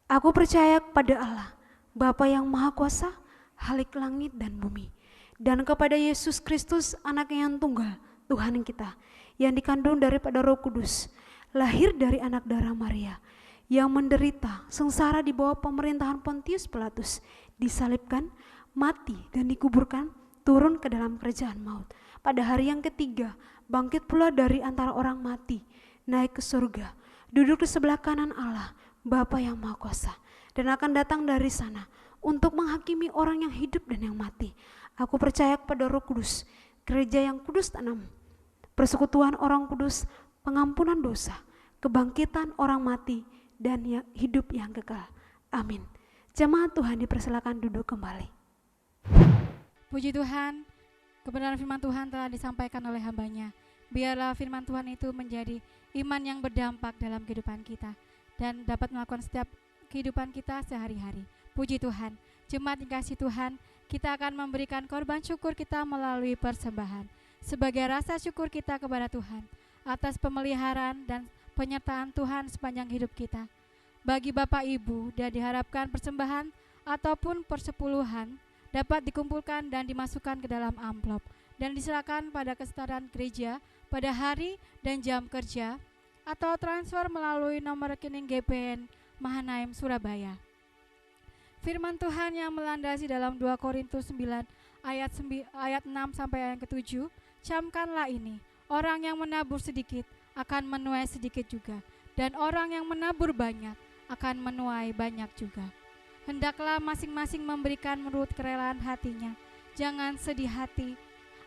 Aku percaya kepada Allah, Bapa yang Maha Kuasa, Khalik langit dan bumi, dan kepada Yesus Kristus, Anak-Nya yang tunggal, Tuhan kita, yang dikandung daripada Roh Kudus, lahir dari anak darah Maria, yang menderita sengsara di bawah pemerintahan Pontius Pilatus, disalibkan, mati dan dikuburkan, turun ke dalam kerajaan maut. Pada hari yang ketiga, bangkit pula dari antara orang mati, naik ke surga, duduk di sebelah kanan Allah, Bapa yang Maha Kuasa, dan akan datang dari sana untuk menghakimi orang yang hidup dan yang mati. Aku percaya kepada Roh Kudus, gereja yang kudus tanam, persekutuan orang kudus, pengampunan dosa, kebangkitan orang mati, dan hidup yang kekal. Amin. Jemaat Tuhan dipersilakan duduk kembali. Puji Tuhan, kebenaran firman Tuhan telah disampaikan oleh hamba-Nya. Biarlah firman Tuhan itu menjadi iman yang berdampak dalam kehidupan kita dan dapat melakukan setiap kehidupan kita sehari-hari. Puji Tuhan, jemaat dikasihi Tuhan, kita akan memberikan korban syukur kita melalui persembahan sebagai rasa syukur kita kepada Tuhan atas pemeliharaan dan penyertaan Tuhan sepanjang hidup kita. Bagi Bapak Ibu, dan diharapkan persembahan ataupun persepuluhan dapat dikumpulkan dan dimasukkan ke dalam amplop dan diserahkan pada kesetaraan gereja pada hari dan jam kerja atau transfer melalui nomor rekening GPN Mahanaim Surabaya. Firman Tuhan yang melandasi dalam 2 Korintus 9 ayat 6 sampai ayat ke-7, camkanlah ini, orang yang menabur sedikit akan menuai sedikit juga, dan orang yang menabur banyak akan menuai banyak juga. Hendaklah masing-masing memberikan menurut kerelaan hatinya, jangan sedih hati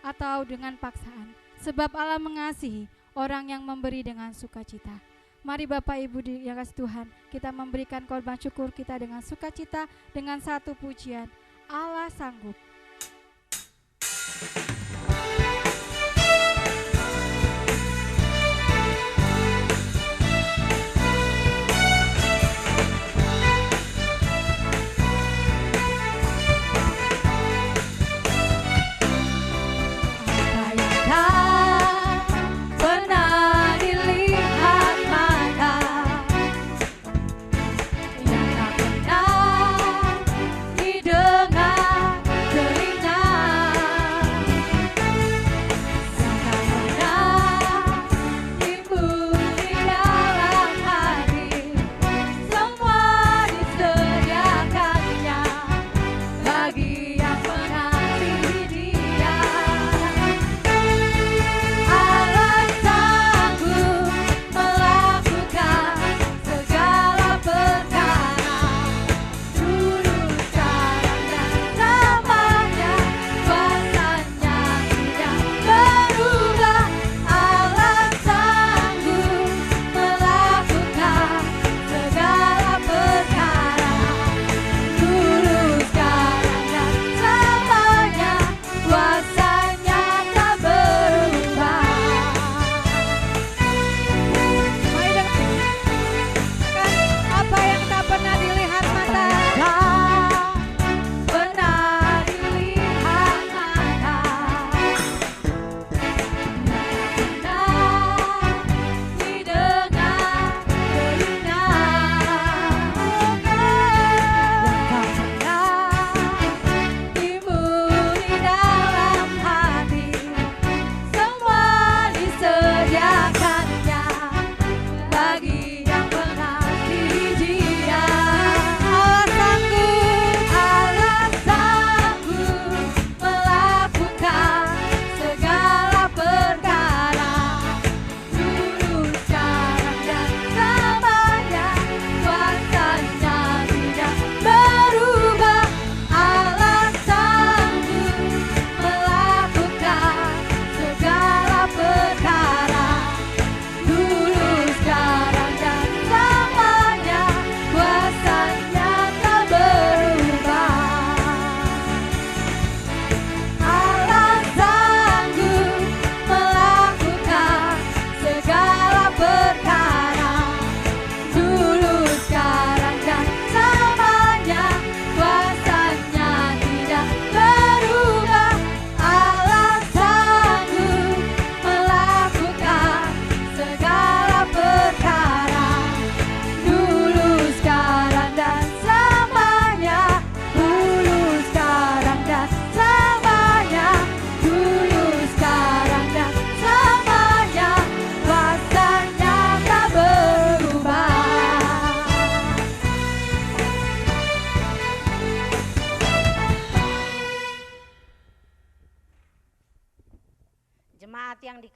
atau dengan paksaan, sebab Allah mengasihi orang yang memberi dengan sukacita. Mari Bapak Ibu yang kasih Tuhan, kita memberikan korban syukur kita dengan sukacita dengan satu pujian, Allah sanggup. Didengar telinga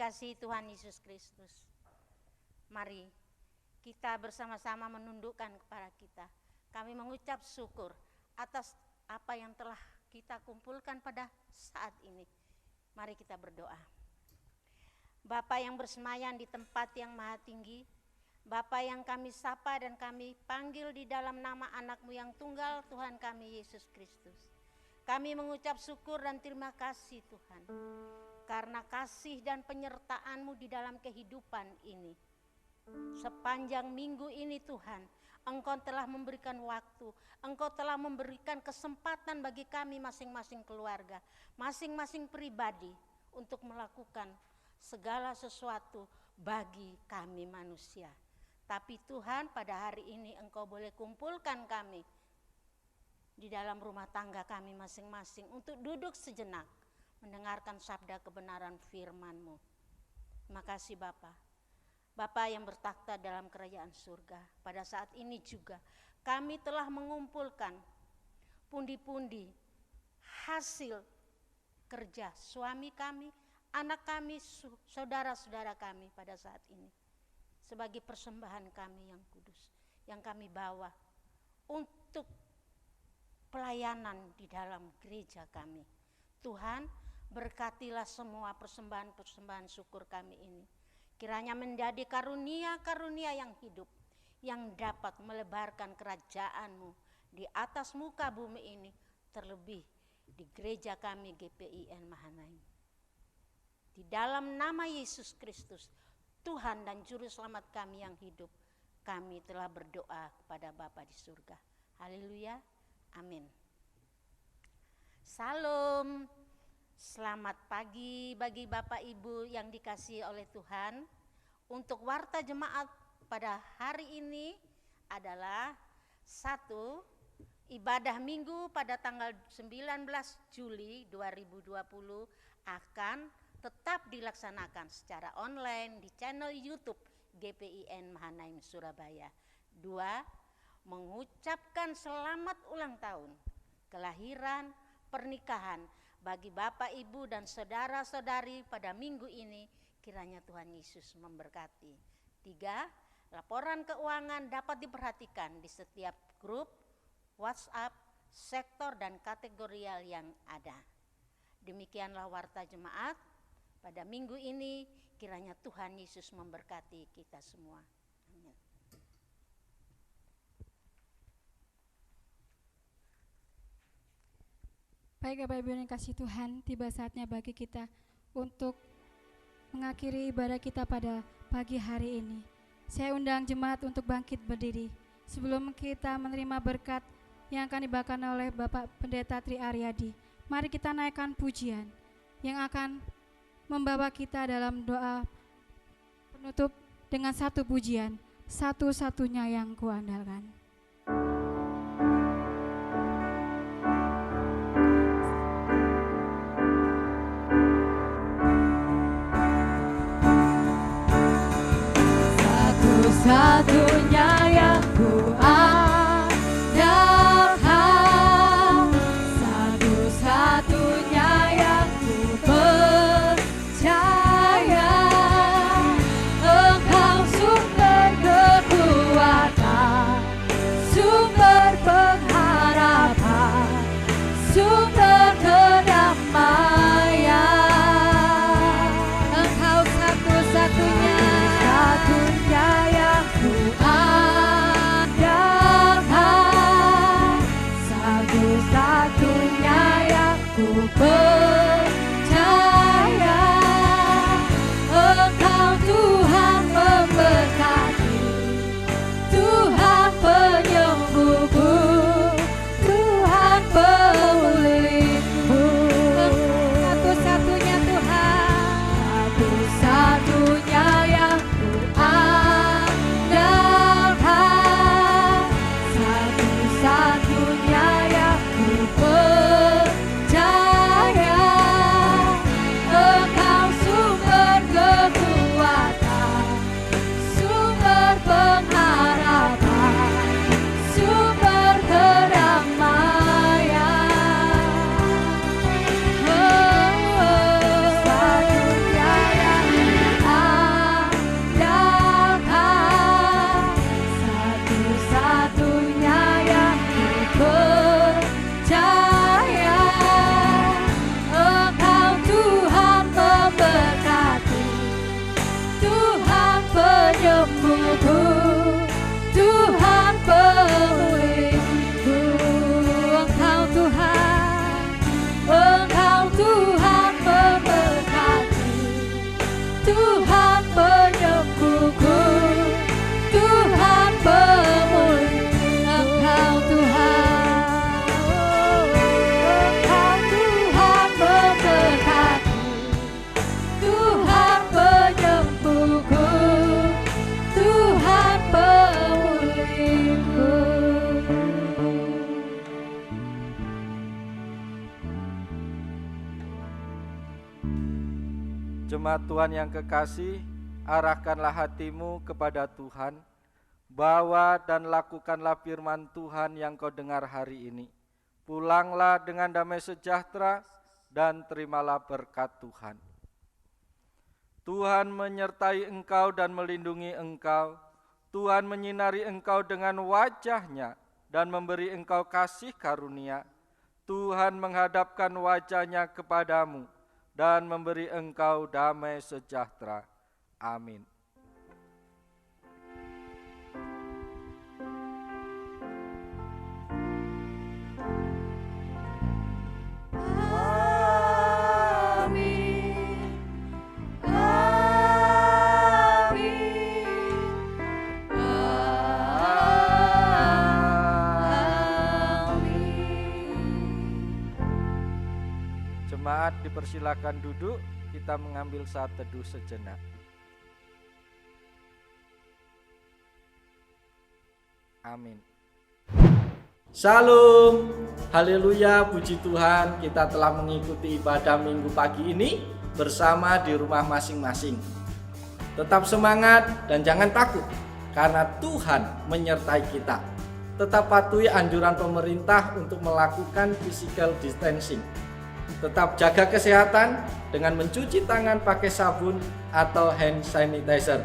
kasih Tuhan Yesus Kristus, mari kita bersama-sama menundukkan kepala kita. Kami mengucap syukur atas apa yang telah kita kumpulkan pada saat ini. Mari kita berdoa. Bapa yang bersemayam di tempat yang maha tinggi, Bapa yang kami sapa dan kami panggil di dalam nama anak-Mu yang tunggal, Tuhan kami Yesus Kristus. Kami mengucap syukur dan terima kasih Tuhan, karena kasih dan penyertaan-Mu di dalam kehidupan ini. Sepanjang minggu ini Tuhan, Engkau telah memberikan waktu, Engkau telah memberikan kesempatan bagi kami masing-masing keluarga, masing-masing pribadi untuk melakukan segala sesuatu bagi kami manusia. Tapi Tuhan, pada hari ini Engkau boleh kumpulkan kami di dalam rumah tangga kami masing-masing untuk duduk sejenak mendengarkan sabda kebenaran firman-Mu. Terima kasih Bapa. Bapa yang bertakhta dalam kerajaan surga, pada saat ini juga kami telah mengumpulkan pundi-pundi hasil kerja suami kami, anak kami, saudara-saudara kami pada saat ini, sebagai persembahan kami yang kudus, yang kami bawa untuk pelayanan di dalam gereja kami. Tuhan, berkatilah semua persembahan-persembahan syukur kami ini. Kiranya menjadi karunia-karunia yang hidup, yang dapat melebarkan kerajaan-Mu di atas muka bumi ini, terlebih di gereja kami GPIN Mahanaim. Di dalam nama Yesus Kristus, Tuhan dan Juru Selamat kami yang hidup, kami telah berdoa kepada Bapa di surga. Haleluya, amin. Salam, selamat pagi bagi Bapak Ibu yang dikasihi oleh Tuhan. Untuk warta jemaat pada hari ini adalah 1. Ibadah minggu pada tanggal 19 Juli 2020 akan tetap dilaksanakan secara online di channel YouTube GPIN Mahanaim Surabaya. 2. Mengucapkan selamat ulang tahun, kelahiran, pernikahan bagi Bapak, Ibu, dan saudara-saudari pada minggu ini. Kiranya Tuhan Yesus memberkati. 3. Laporan keuangan dapat diperhatikan di setiap grup WhatsApp, sektor, dan kategorial yang ada. Demikianlah warta jemaat pada minggu ini. Kiranya Tuhan Yesus memberkati kita semua. Amin. Baik Bapak Ibu yang kasih Tuhan, tiba saatnya bagi kita untuk mengakhiri ibadah kita pada pagi hari ini. Saya undang jemaat untuk bangkit berdiri sebelum kita menerima berkat yang akan dibawakan oleh Bapak Pendeta Tri Aryadi. Mari kita naikkan pujian yang akan membawa kita dalam doa penutup dengan satu pujian, satu-satunya yang kuandalkan. Satu-satunya yang kuandalkan, satu-satunya yang ku percaya. Engkau sumber kekuatan, sumber pengharapan, sumber kedamaian. Engkau satu-satunya yang ku Jemaat Tuhan yang kekasih, arahkanlah hatimu kepada Tuhan, bawa dan lakukanlah firman Tuhan yang kau dengar hari ini. Pulanglah dengan damai sejahtera dan terimalah berkat Tuhan. Tuhan menyertai engkau dan melindungi engkau. Tuhan menyinari engkau dengan wajah-Nya dan memberi engkau kasih karunia. Tuhan menghadapkan wajah-Nya kepadamu dan memberi engkau damai sejahtera. Amin. Jemaat dipersilakan duduk, kita mengambil saat teduh sejenak. Amin. Shalom, haleluya, puji Tuhan, kita telah mengikuti ibadah minggu pagi ini bersama di rumah masing-masing. Tetap semangat dan jangan takut, karena Tuhan menyertai kita. Tetap patuhi anjuran pemerintah untuk melakukan physical distancing. Tetap jaga kesehatan dengan mencuci tangan pakai sabun atau hand sanitizer.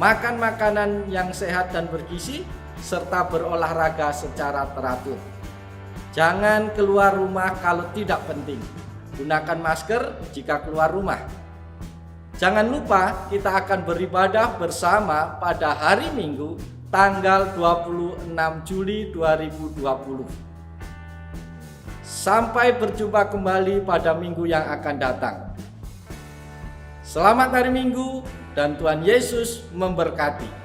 Makan makanan yang sehat dan bergizi, serta berolahraga secara teratur. Jangan keluar rumah kalau tidak penting. Gunakan masker jika keluar rumah. Jangan lupa kita akan beribadah bersama pada hari Minggu tanggal 26 Juli 2020. Sampai berjumpa kembali pada minggu yang akan datang. Selamat hari Minggu dan Tuhan Yesus memberkati.